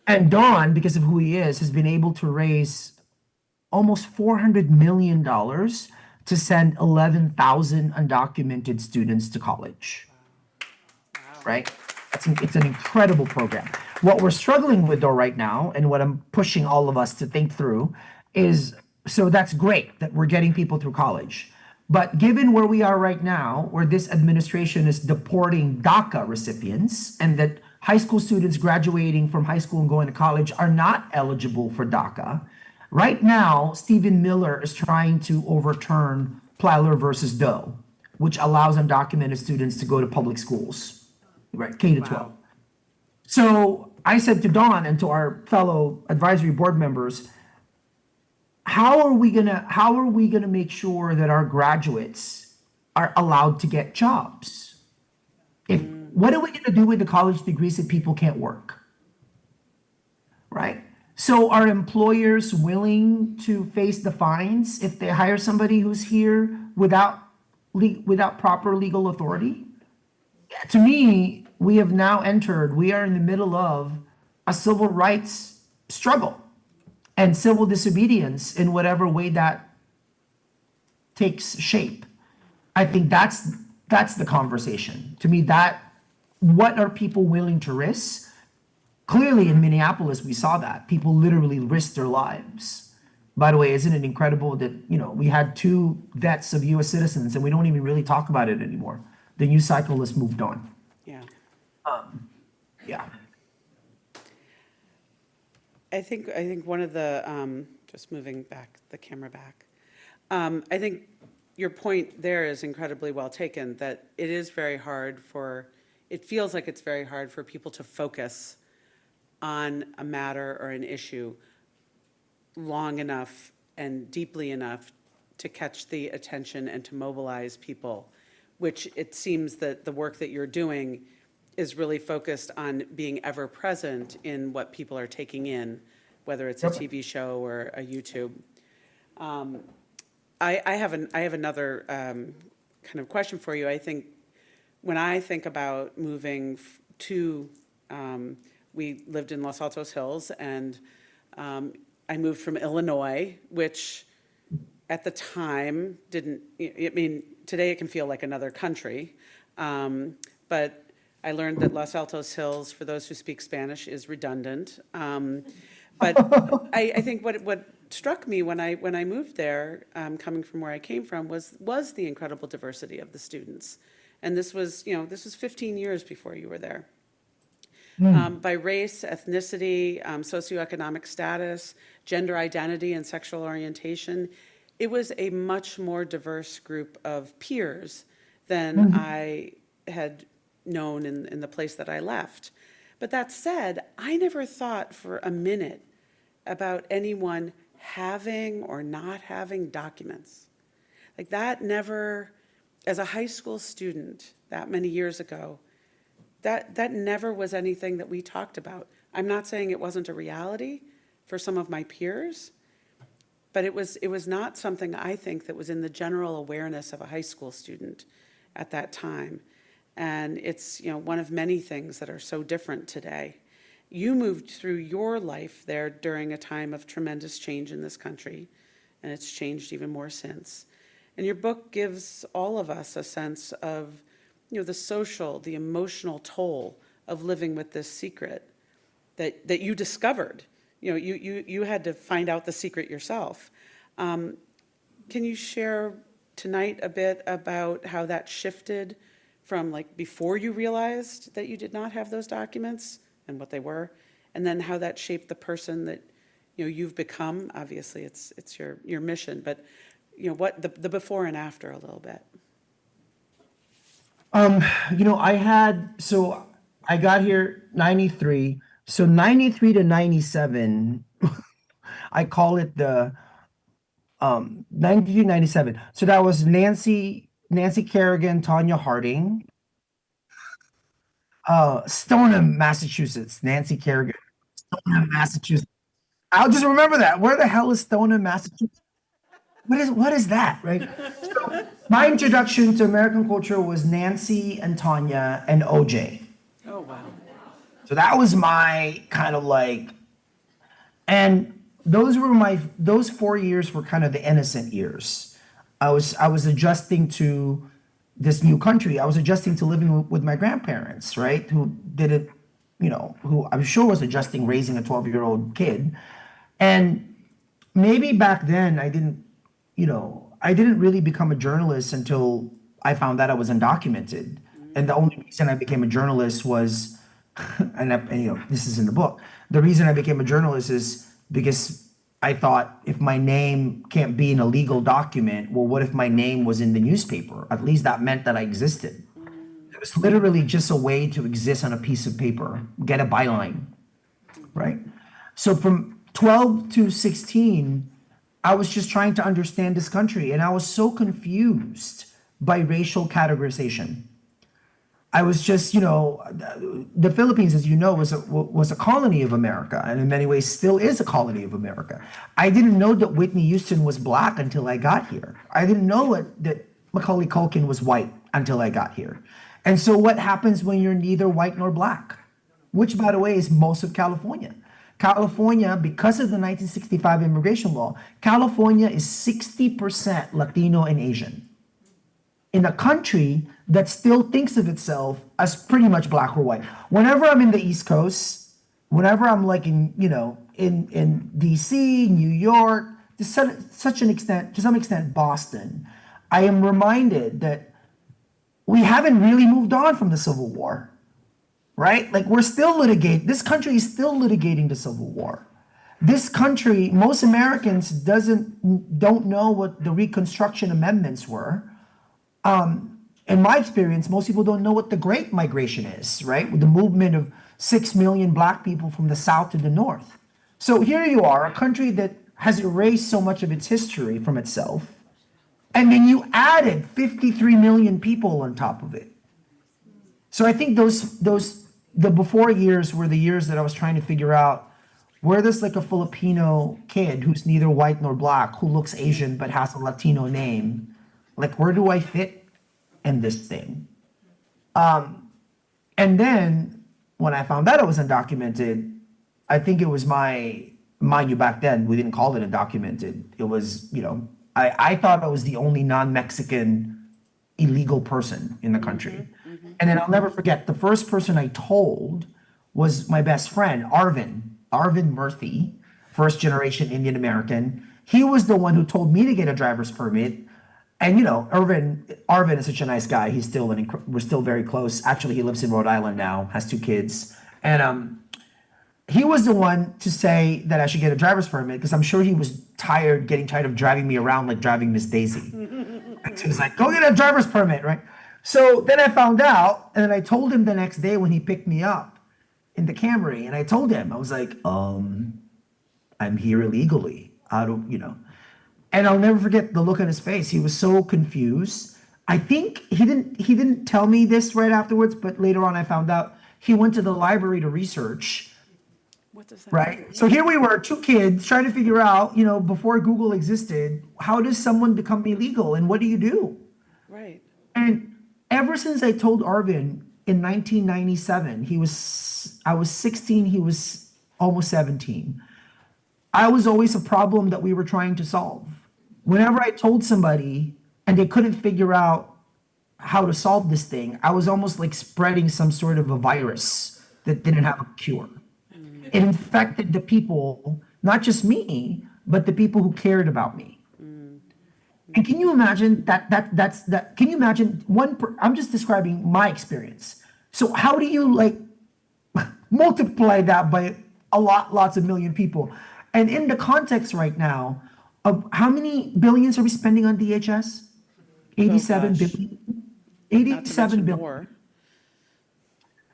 And Don, because of who he is, has been able to raise almost $400 million to send 11,000 undocumented students to college. Right? It's an incredible program. What we're struggling with though right now, and what I'm pushing all of us to think through is, so that's great that we're getting people through college. But given where we are right now, where this administration is deporting DACA recipients, and that high school students graduating from high school and going to college are not eligible for DACA, right now, Stephen Miller is trying to overturn Plyler versus Doe, which allows undocumented students to go to public schools, right, K to 12. So I said to Dawn and to our fellow advisory board members, how are we gonna make sure that our graduates are allowed to get jobs? What are we gonna do with the college degrees if people can't work? Right? So are employers willing to face the fines if they hire somebody who's here without proper legal authority? To me, we are in the middle of a civil rights struggle and civil disobedience in whatever way that takes shape. I think that's the conversation. To me, what are people willing to risk? Clearly in Minneapolis, we saw that. People literally risked their lives. By the way, isn't it incredible that, we had 2 deaths of US citizens and we don't even really talk about it anymore. The news cycle has moved on. Yeah. Yeah. I think one of the, just moving the camera back. I think your point there is incredibly well taken, that it is very hard it feels like it's very hard for people to focus on a matter or an issue long enough and deeply enough to catch the attention and to mobilize people, which it seems that the work that you're doing is really focused on being ever present in what people are taking in, whether it's a TV show or a YouTube. I have another kind of question for you. I think when I think about moving we lived in Los Altos Hills, and I moved from Illinois, which at the time today it can feel like another country, but I learned that Los Altos Hills, for those who speak Spanish, is redundant. But I think what struck me when I moved there, coming from where I came from, was the incredible diversity of the students. And this was 15 years before you were there. By race, ethnicity, socioeconomic status, gender identity, and sexual orientation, it was a much more diverse group of peers than I had known in the place that I left. But that said, I never thought for a minute about anyone having or not having documents. Like that never, as a high school student that many years ago, that never was anything that we talked about. I'm not saying it wasn't a reality for some of my peers, but it was not something I think that was in the general awareness of a high school student at that time. And it's, one of many things that are so different today. You moved through your life there during a time of tremendous change in this country, and it's changed even more since. And your book gives all of us a sense of, the social, the emotional toll of living with this secret that you discovered. You had to find out the secret yourself. Can you share tonight a bit about how that shifted from like before you realized that you did not have those documents and what they were, and then how that shaped the person that you've become? Obviously, it's your mission, but what the before and after a little bit. I got here 93. So 93 to 97, I call it the 93 97. So that was Nancy Kerrigan, Tanya Harding, Stoneham, Massachusetts. Nancy Kerrigan, Stoneham, Massachusetts. I'll just remember that. Where the hell is Stoneham, Massachusetts? What is that, right? So my introduction to American culture was Nancy and Tanya and OJ. Oh, wow. So that was my kind of like, and those 4 years were kind of the innocent years. I was adjusting to this new country. I was adjusting to living with my grandparents, right? Who didn't, who I'm sure was adjusting raising a 12-year-old kid. And maybe back then I didn't really become a journalist until I found out I was undocumented. And the only reason I became a journalist was, this is in the book. The reason I became a journalist is because I thought if my name can't be in a legal document, well, what if my name was in the newspaper? At least that meant that I existed. It was literally just a way to exist on a piece of paper, get a byline, right? So from 12 to 16, I was just trying to understand this country, and I was so confused by racial categorization. I was just, the Philippines, as you know, was a colony of America, and in many ways still is a colony of America. I didn't know that Whitney Houston was black until I got here. I didn't know that Macaulay Culkin was white until I got here. And so what happens when you're neither white nor black? Which, by the way, is most of California. California, because of the 1965 immigration law, California is 60% Latino and Asian. In a country that still thinks of itself as pretty much black or white. Whenever I'm in the East Coast, whenever I'm like in DC, New York, to some extent Boston, I am reminded that we haven't really moved on from the Civil War, right? Like we're still litigating, this country is still litigating the Civil War. This country, most Americans don't know what the Reconstruction Amendments were. In my experience, most people don't know what the Great Migration is, right? With the movement of 6 million black people from the South to the North. So here you are, a country that has erased so much of its history from itself, and then you added 53 million people on top of it. So I think the before years were the years that I was trying to figure out where does like a Filipino kid who's neither white nor black, who looks Asian but has a Latino name, like where do I fit in this thing? And then when I found out I was undocumented, I think it was mind you, back then we didn't call it undocumented. It was, I thought I was the only non-Mexican illegal person in the country. And then I'll never forget, the first person I told was my best friend, Arvin Murthy, first generation Indian American. He was the one who told me to get a driver's permit. And Arvin is such a nice guy. We're still very close. Actually, he lives in Rhode Island now, has 2 kids. And he was the one to say that I should get a driver's permit because I'm sure he was getting tired of driving me around like driving Miss Daisy. And he was like, go get a driver's permit, right? So then I found out, and then I told him the next day when he picked me up in the Camry, and I told him, I was like, I'm here illegally. I don't, and I'll never forget the look on his face. He was so confused. I think he didn't tell me this right afterwards, but later on I found out he went to the library to research. What does that Right. mean? So here we were, two kids trying to figure out, before Google existed, how does someone become illegal and what do you do? Right. And ever since I told Arvin in 1997, I was 16, he was almost 17. I was always a problem that we were trying to solve. Whenever I told somebody and they couldn't figure out how to solve this thing, I was almost like spreading some sort of a virus that didn't have a cure. It infected the people, not just me, but the people who cared about me. And can you imagine that? Can you imagine I'm just describing my experience. So how do you multiply that by lots of million people? And in the context right now of how many billions are we spending on DHS? 87 billion. 87 billion. More.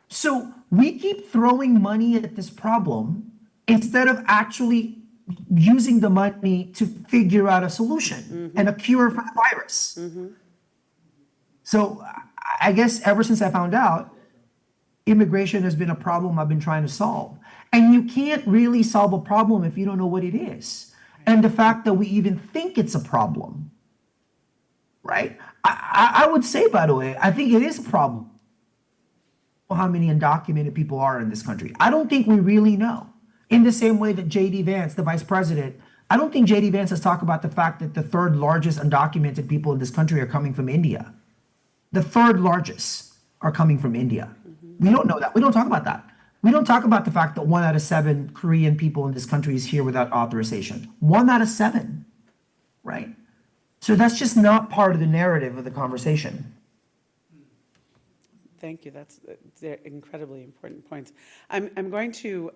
So we keep throwing money at this problem instead of actually using the money to figure out a solution and a cure for the virus. So I guess ever since I found out, immigration has been a problem I've been trying to solve. And you can't really solve a problem if you don't know what it is. And the fact that we even think it's a problem, right? I would say, by the way, I think it is a problem how many undocumented people are in this country. I don't think we really know. In the same way that J.D. Vance, the vice president, I don't think J.D. Vance has talked about the fact that the third largest undocumented people in this country are coming from India. The third largest are coming from India. We don't know that. We don't talk about that. We don't talk about the fact that 1 out of 7 Korean people in this country is here without authorization. 1 out of 7, right? So that's just not part of the narrative of the conversation. Thank you. They're incredibly important points. I'm going to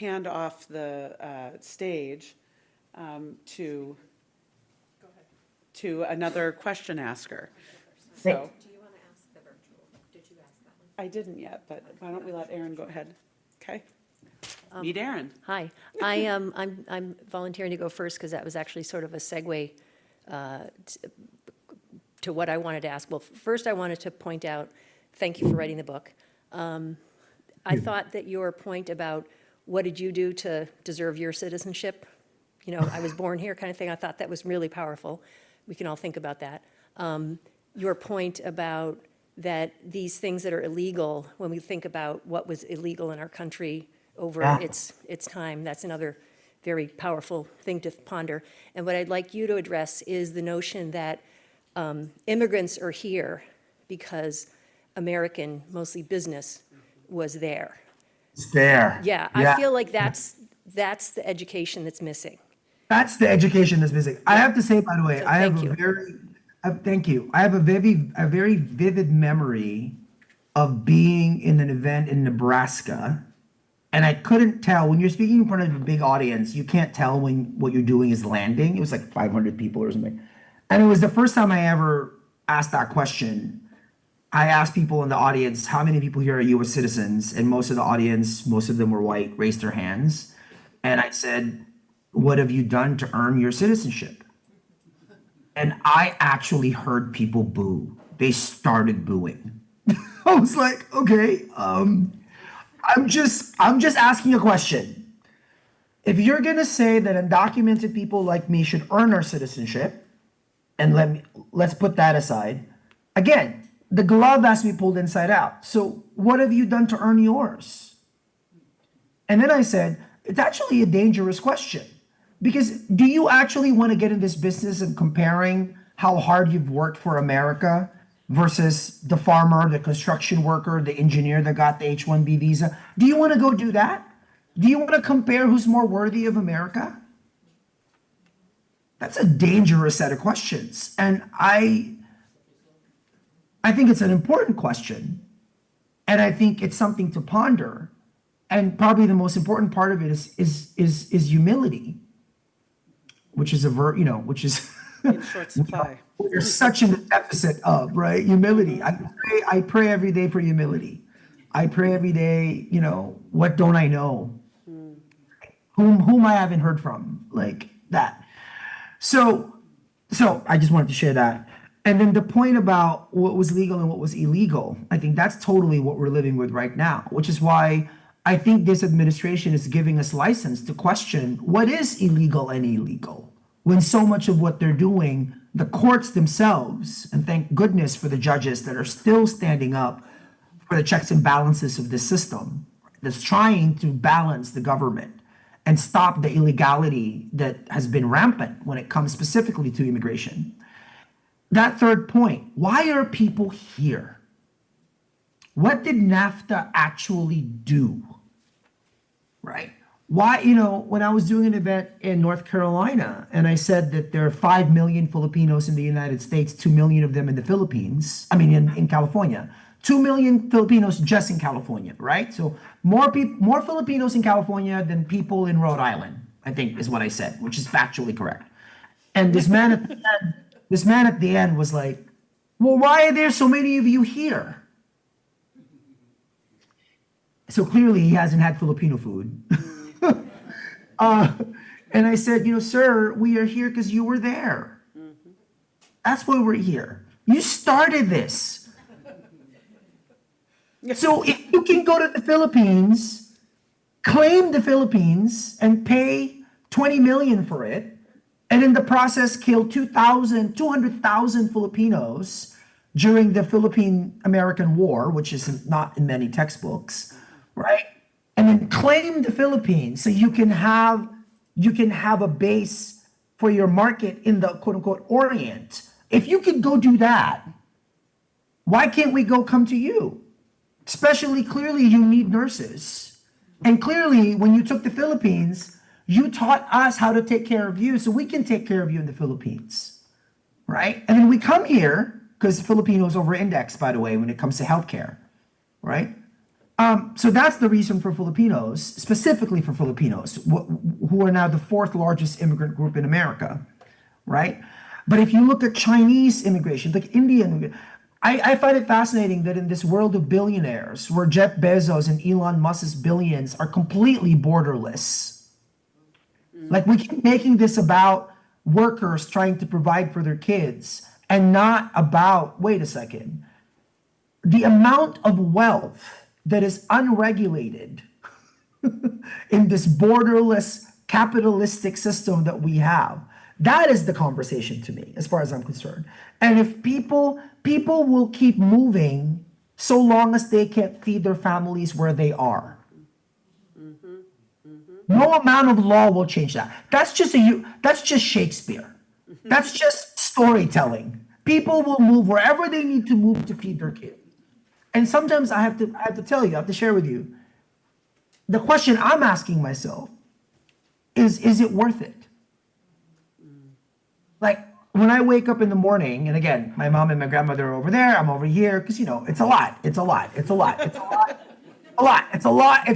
hand off the stage to another question asker. So, Do you want to ask the virtual? Did you ask that one? I didn't yet, but why don't we let Erin go ahead? Okay. Meet Erin. Hi, I'm volunteering to go first because that was actually sort of a segue to what I wanted to ask. Well, first I wanted to point out, thank you for writing the book. I thought that your point about what did you do to deserve your citizenship, I was born here kind of thing, I thought that was really powerful. We can all think about that. Your point about that these things that are illegal, when we think about what was illegal in our country over its time, that's another very powerful thing to ponder. And what I'd like you to address is the notion that immigrants are here because American, mostly business, was there. It's there. Yeah, I feel like that's the education that's missing. That's the education that's missing. I have to say, by the way, So I have thank a you. very, thank you. I have a very vivid memory of being in an event in Nebraska, and I couldn't tell when you're speaking in front of a big audience. You can't tell when what you're doing is landing. It was like 500 people or something, and it was the first time I ever asked that question. I asked people in the audience, how many people here are U.S. citizens? And most of the audience, most of them were white, raised their hands. And I said, what have you done to earn your citizenship? And I actually heard people boo. They started booing. I was like, okay, I'm just asking a question. If you're gonna say that undocumented people like me should earn our citizenship, and let's put that aside. Again, the glove has to be pulled inside out. So what have you done to earn yours? And then I said, it's actually a dangerous question. Because do you actually want to get in this business of comparing how hard you've worked for America versus the farmer, the construction worker, the engineer that got the H-1B visa? Do you want to go do that? Do you want to compare who's more worthy of America? That's a dangerous set of questions. And I think it's an important question. And I think it's something to ponder. And probably the most important part of it is humility, which is which is In short supply. We're such in the deficit of, right? Humility. I pray every day for humility. I pray every day, what don't I know? Whom I haven't heard from, like that. So I just wanted to share that. And then the point about what was legal and what was illegal, I think that's totally what we're living with right now, which is why I think this administration is giving us license to question what is illegal and illegal, when so much of what they're doing, the courts themselves, and thank goodness for the judges that are still standing up for the checks and balances of this system, that's trying to balance the government and stop the illegality that has been rampant when it comes specifically to immigration. That third point, why are people here? What did NAFTA actually do? Right? Why, when I was doing an event in North Carolina and I said that there are 5 million Filipinos in the United States, 2 million of them in the Philippines, in California, 2 million Filipinos just in California, right? So more Filipinos in California than people in Rhode Island, I think is what I said, which is factually correct. And this man at the end was like, well, why are there so many of you here? So clearly he hasn't had Filipino food. And I said, sir, we are here because you were there. That's why we're here. You started this. So if you can go to the Philippines, claim the Philippines, and pay $20 million for it, and in the process kill 200,000 Filipinos during the Philippine-American War, which is not in many textbooks, right? And then claim the Philippines so you can have a base for your market in the quote-unquote Orient. If you could go do that, why can't we come to you? Especially, clearly, you need nurses. And clearly, when you took the Philippines, you taught us how to take care of you so we can take care of you in the Philippines, right? And then we come here, because Filipinos over-index, by the way, when it comes to healthcare, right? So that's the reason for Filipinos, specifically for Filipinos, who are now the 4th largest immigrant group in America, right? But if you look at Chinese immigration, like Indian, I find it fascinating that in this world of billionaires, where Jeff Bezos and Elon Musk's billions are completely borderless, like we keep making this about workers trying to provide for their kids and not about, wait a second, the amount of wealth that is unregulated in this borderless capitalistic system that we have. That is the conversation to me, as far as I'm concerned. And if people will keep moving so long as they can't feed their families where they are. No amount of law will change that. That's just Shakespeare. That's just storytelling. People will move wherever they need to move to feed their kids. And sometimes I have to tell you, I have to share with you, the question I'm asking myself is it worth it? Like, when I wake up in the morning, and again, my mom and my grandmother are over there, I'm over here, because, it's a lot. It's a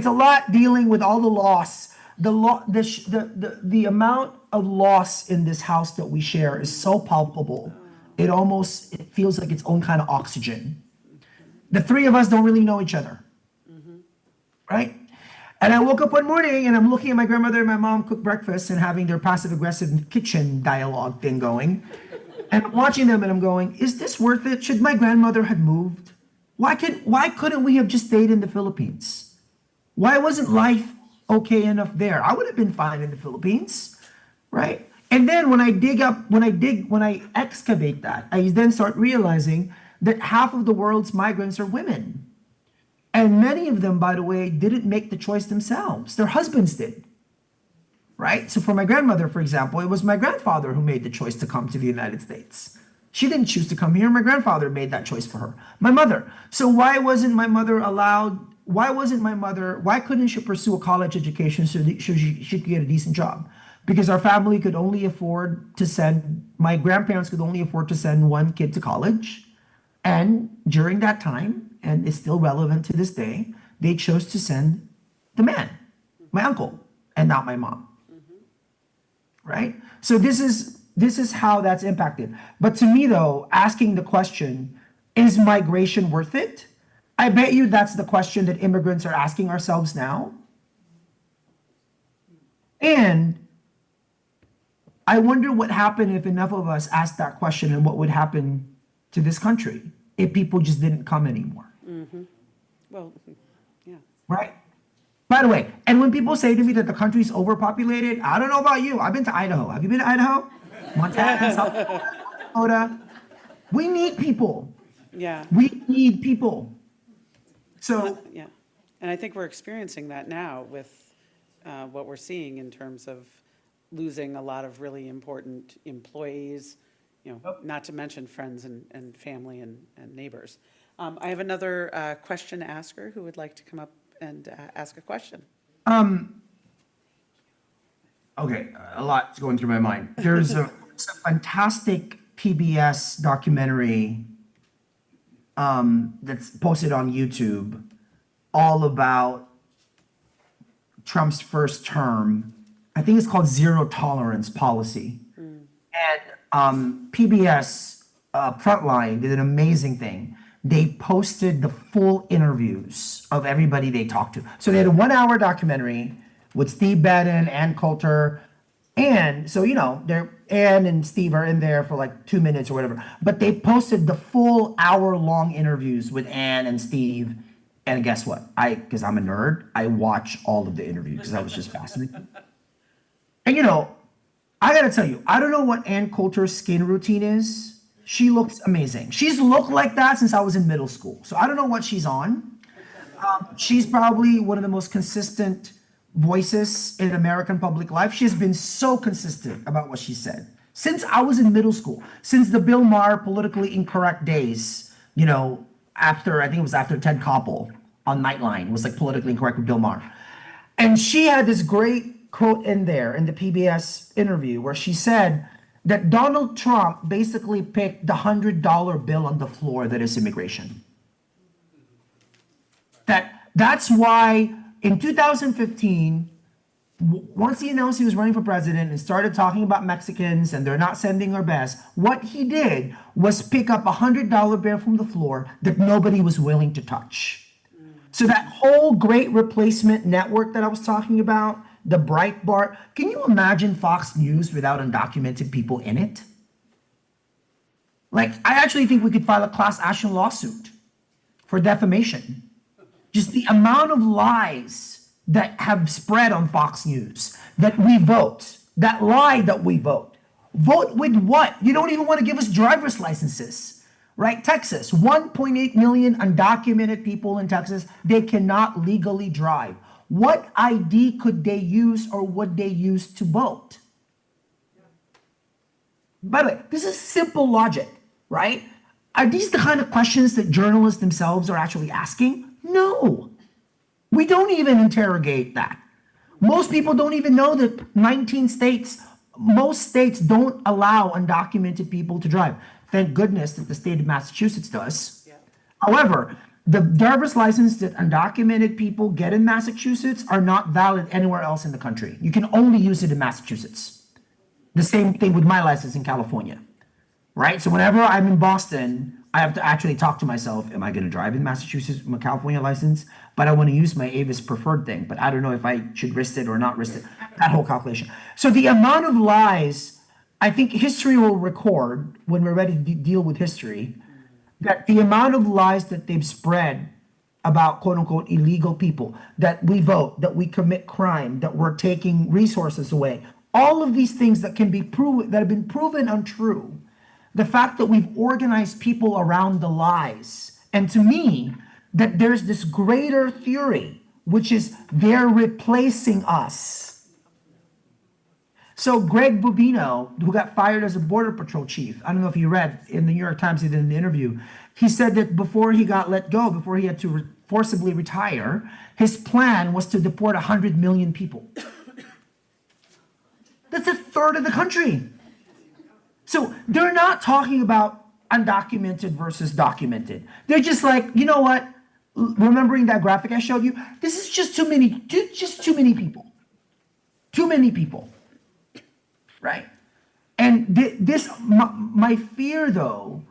lot dealing with all the loss. The amount of loss in this house that we share is so palpable. It feels like its own kind of oxygen. The three of us don't really know each other, right? And I woke up one morning and I'm looking at my grandmother and my mom cook breakfast and having their passive-aggressive kitchen dialogue thing going. And I'm watching them and I'm going, is this worth it? Should my grandmother have moved? Why couldn't we have just stayed in the Philippines? Why wasn't life okay enough there? I would have been fine in the Philippines, right? And then when I excavate that, I then start realizing that half of the world's migrants are women. And many of them, by the way, didn't make the choice themselves. Their husbands did, right? So for my grandmother, for example, it was my grandfather who made the choice to come to the United States. She didn't choose to come here. My grandfather made that choice for her. My mother. So why couldn't she pursue a college education so she could get a decent job? Because our family could only afford to my grandparents could only afford to send one kid to college. And during that time, and it's still relevant to this day, they chose to send the man, my uncle, and not my mom. Right? So this is is how that's impacted. But to me though, asking the question, is migration worth it? I bet you that's the question that immigrants are asking ourselves now. And I wonder what happened if enough of us asked that question, and what would happen to this country if people just didn't come anymore. Well, yeah. Right? By the way, and when people say to me that the country's overpopulated, I don't know about you. I've been to Idaho. Have you been to Idaho? Montana, South Dakota. We need people. Yeah. We need people. So, yeah. And I think we're experiencing that now with what we're seeing in terms of losing a lot of really important employees, not to mention friends and family and neighbors. I have another question asker who would like to come up and ask a question. okay, a lot's going through my mind. There's a fantastic PBS documentary that's posted on YouTube all about Trump's first term. I think it's called Zero Tolerance Policy. And PBS Frontline did an amazing thing. They posted the full interviews of everybody they talked to. So they had a 1-hour documentary with Steve Bannon, Ann Coulter, and so, Ann and Steve are in there for like 2 minutes or whatever. But they posted the full hour-long interviews with Ann and Steve. And guess what? Because I'm a nerd, I watch all of the interviews because I was just fascinated. And I gotta tell you, I don't know what Ann Coulter's skin routine is. She looks amazing. She's looked like that since I was in middle school. So I don't know what she's on. She's probably one of the most consistent voices in American public life. She has been so consistent about what she said since I was in middle school, since the Bill Maher politically incorrect days, after Ted Koppel on Nightline was like politically incorrect with Bill Maher. And she had this great quote in there in the PBS interview where she said that Donald Trump basically picked the $100 bill on the floor that is immigration. That's why in 2015, once he announced he was running for president and started talking about Mexicans and they're not sending our best, what he did was pick up a $100 bill from the floor that nobody was willing to touch. So that whole great replacement network that I was talking about, the Breitbart, can you imagine Fox News without undocumented people in it? Like, I actually think we could file a class action lawsuit for defamation. Just the amount of lies that have spread on Fox News, that we vote, that lie that we vote. Vote with what? You don't even want to give us driver's licenses, right? Texas, 1.8 million undocumented people in Texas, they cannot legally drive. What ID could they use or would they use to vote? By the way, this is simple logic, right? Are these the kind of questions that journalists themselves are actually asking? No. We don't even interrogate that. Most people don't even know that 19 states, most states don't allow undocumented people to drive. Thank goodness that the state of Massachusetts does. Yeah. However, the driver's license that undocumented people get in Massachusetts are not valid anywhere else in the country. You can only use it in Massachusetts. The same thing with my license in California, right? So whenever I'm in Boston, I have to actually talk to myself, am I going to drive in Massachusetts with my California license? But I want to use my Avis preferred thing, but I don't know if I should risk it or not risk it, that whole calculation. So the amount of lies, I think history will record when we're ready to deal with history, that the amount of lies that they've spread about quote unquote illegal people, that we vote, that we commit crime, that we're taking resources away, all of these things that can be proven, that have been proven untrue. The fact that we've organized people around the lies. And to me, that there's this greater theory, which is they're replacing us. So Greg Bubino, who got fired as a Border Patrol chief, I don't know if you read in the New York Times, he did an interview. He said that before he got let go, before he had to forcibly retire, his plan was to deport 100 million people. That's a third of the country. So they're not talking about undocumented versus documented. They're just like, you know what? Remembering that graphic I showed you? This is just too many people. Too many people, right? And my fear, though,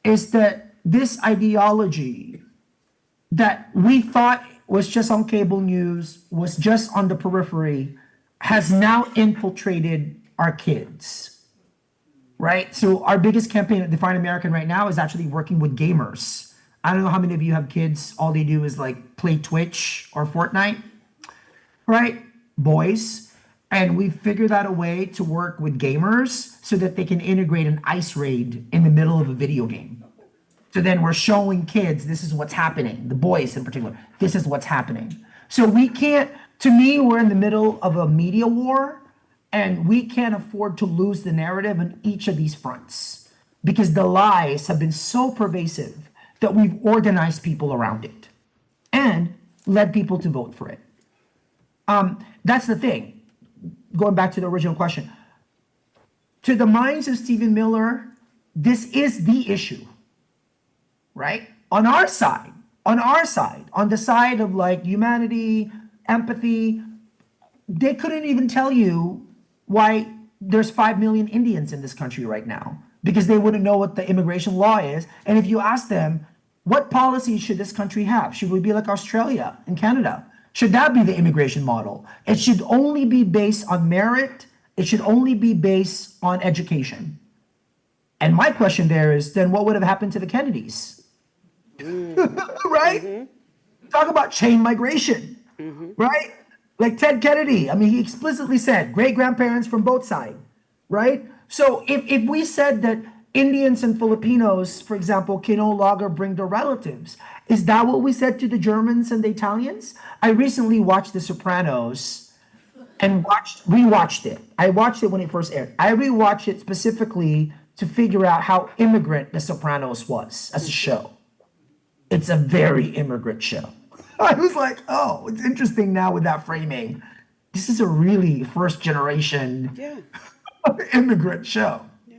is that this ideology that we thought was just on cable news, was just on the periphery, has now infiltrated our kids, right? So our biggest campaign at Define American right now is actually working with gamers. I don't know how many of you have kids, all they do is like play Twitch or Fortnite, right? Boys. And we figured out a way to work with gamers so that they can integrate an ice raid in the middle of a video game. So then we're showing kids, this is what's happening, the boys in particular, this is what's happening. So we can't, to me, we're in the middle of a media war, and we can't afford to lose the narrative on each of these fronts because the lies have been so pervasive that we've organized people around it and led people to vote for it. That's the thing. Going back to the original question. To the minds of Stephen Miller, this is the issue, right? On the side of like humanity, empathy, they couldn't even tell you why there's 5 million Indians in this country right now because they wouldn't know what the immigration law is. And if you ask them, what policies should this country have? Should we be like Australia and Canada? Should that be the immigration model? It should only be based on merit. It should only be based on education. And my question there is, then what would have happened to the Kennedys? Right? Mm-hmm. Talk about chain migration, right? Like Ted Kennedy, I mean, he explicitly said great-grandparents from both sides, right? So if we said that Indians and Filipinos, for example, can no longer bring their relatives, is that what we said to the Germans and the Italians? I recently watched The Sopranos and rewatched it. I watched it when it first aired. I rewatched it specifically to figure out how immigrant The Sopranos was as a show. It's a very immigrant show. I was like, oh, it's interesting now with that framing. This is a really first generation immigrant show. Yeah.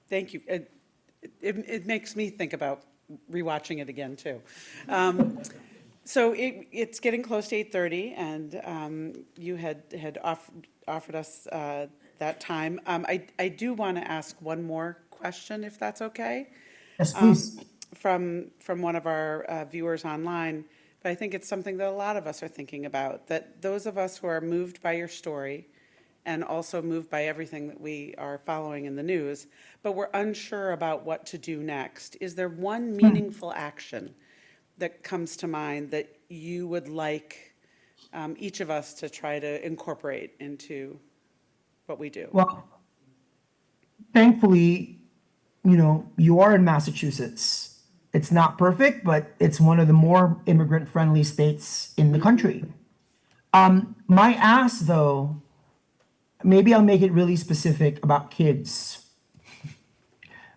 Thank you. It makes me think about rewatching it again too. So it's getting close to 8:30, and you had offered us that time. I do want to ask one more question, if that's okay. Yes, please. From one of our viewers online, but I think it's something that a lot of us are thinking about, that those of us who are moved by your story and also moved by everything that we are following in the news, but we're unsure about what to do next. Is there one meaningful action that comes to mind that you would like each of us to try to incorporate into what we do? Well, thankfully, you are in Massachusetts. It's not perfect, but it's one of the more immigrant-friendly states in the country. My ask, though, maybe I'll make it really specific about kids,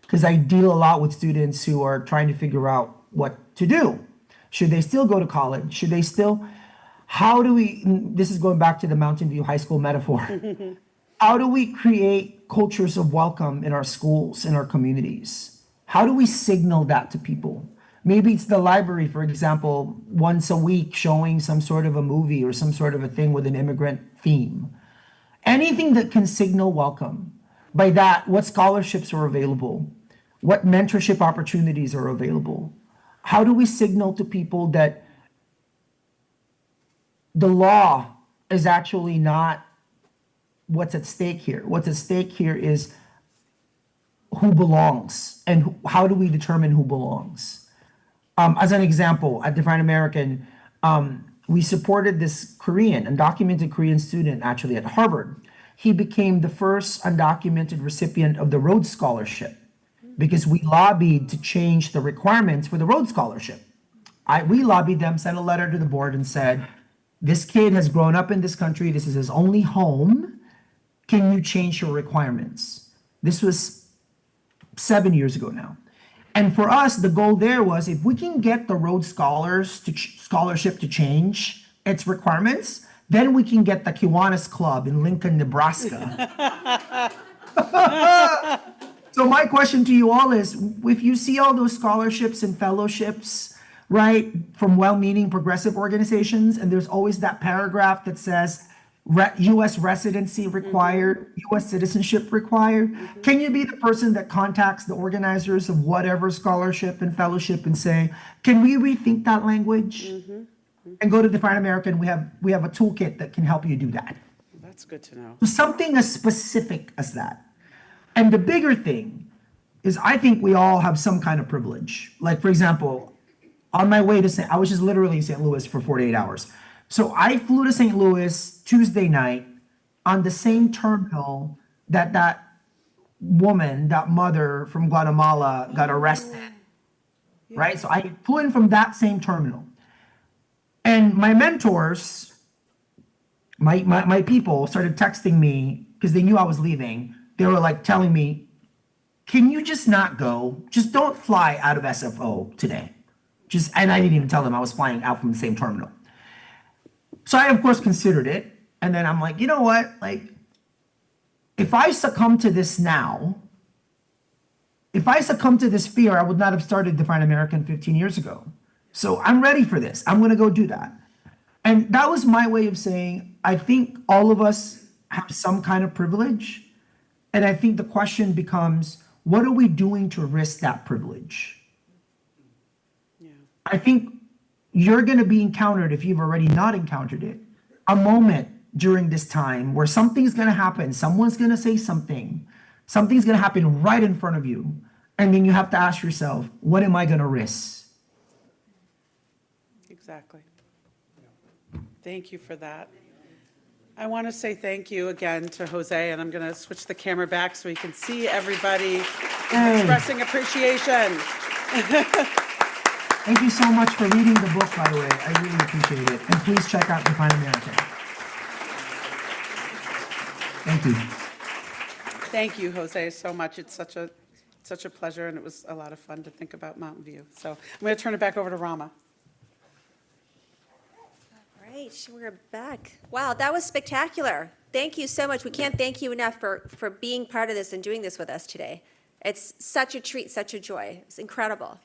because I deal a lot with students who are trying to figure out what to do. Should they still go to college? Should they still? This is going back to the Mountain View High School metaphor. How do we create cultures of welcome in our schools, in our communities? How do we signal that to people? Maybe it's the library, for example, once a week showing some sort of a movie or some sort of a thing with an immigrant theme. Anything that can signal welcome. By that, what scholarships are available? What mentorship opportunities are available? How do we signal to people that the law is actually not what's at stake here? What's at stake here is who belongs, and how do we determine who belongs? As an example, at Define American, we supported this undocumented Korean student actually at Harvard. He became the first undocumented recipient of the Rhodes Scholarship because we lobbied to change the requirements for the Rhodes Scholarship. We lobbied them, sent a letter to the board and said, this kid has grown up in this country, this is his only home, can you change your requirements? This was 7 years ago now. And for us, the goal there was if we can get the Rhodes Scholarship to change its requirements, then we can get the Kiwanis Club in Lincoln, Nebraska. So my question to you all is, if you see all those scholarships and fellowships, right, from well-meaning progressive organizations, and there's always that paragraph that says, U.S. residency required, U.S. citizenship required. Can you be the person that contacts the organizers of whatever scholarship and fellowship and say, can we rethink that language? And go to Define American, we have a toolkit that can help you do that. That's good to know. Something as specific as that. And the bigger thing is I think we all have some kind of privilege. Like, for example, on my way to I was just literally in St. Louis for 48 hours. So I flew to St. Louis Tuesday night on the same terminal that woman, that mother from Guatemala got arrested, right? So I flew in from that same terminal. And my mentors, my people started texting me because they knew I was leaving. They were like telling me, can you just not go? Just don't fly out of SFO today. And I didn't even tell them I was flying out from the same terminal. So I, of course, considered it. And then I'm like, you know what? Like, if I succumb to this now, if I succumb to this fear, I would not have started Define American 15 years ago. So I'm ready for this. I'm going to go do that. And that was my way of saying, I think all of us have some kind of privilege. And I think the question becomes, what are we doing to risk that privilege? I think you're going to be encountered, if you've already not encountered it, a moment during this time where something's going to happen. Someone's going to say something. Something's going to happen right in front of you. And then you have to ask yourself, what am I going to risk? Exactly. Thank you for that. I want to say thank you again to Jose, and I'm going to switch the camera back so we can see everybody expressing appreciation. Thank you so much for reading the book, by the way. I really appreciate it. And please check out Define American. Thank you. Thank you, Jose, so much. It's such a pleasure, and it was a lot of fun to think about Mountain View. So I'm going to turn it back over to Rama. All right, we're back. Wow, that was spectacular. Thank you so much. We can't thank you enough for being part of this and doing this with us today. It's such a treat, such a joy. It's incredible.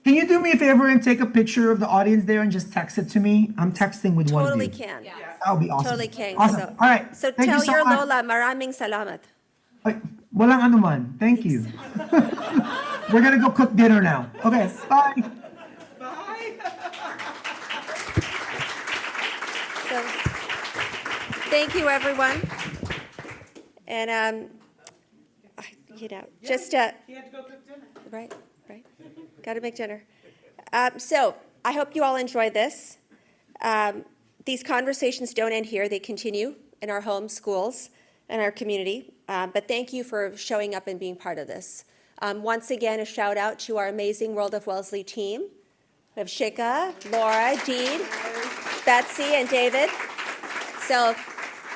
Can you do me a favor and take a picture of the audience there and just text it to me? I'm texting with one of Totally you. can. That would be awesome. Totally can. Awesome. So, All right. So Thank tell you so your much. Lola, maraming salamat. Ay, walang anuman. Thank you. We're going to go cook dinner now. Okay, bye. So, thank you, everyone. And, just, He had to go cook dinner. right. Got to make dinner. So I hope you all enjoy this. These conversations don't end here. They continue in our homes, schools, and our community. But thank you for showing up and being part of this. Once again, a shout out to our amazing World of Wellesley team. We have Shika, Laura, Deed, Betsy, and David. So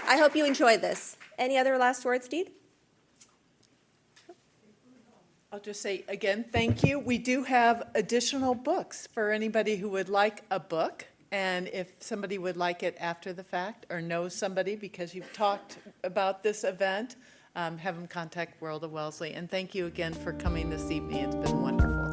I hope you enjoyed this. Any other last words, Deed? I'll just say again, thank you. We do have additional books for anybody who would like a book. And if somebody would like it after the fact or knows somebody because you've talked about this event, have them contact World of Wellesley. And thank you again for coming this evening. It's been wonderful.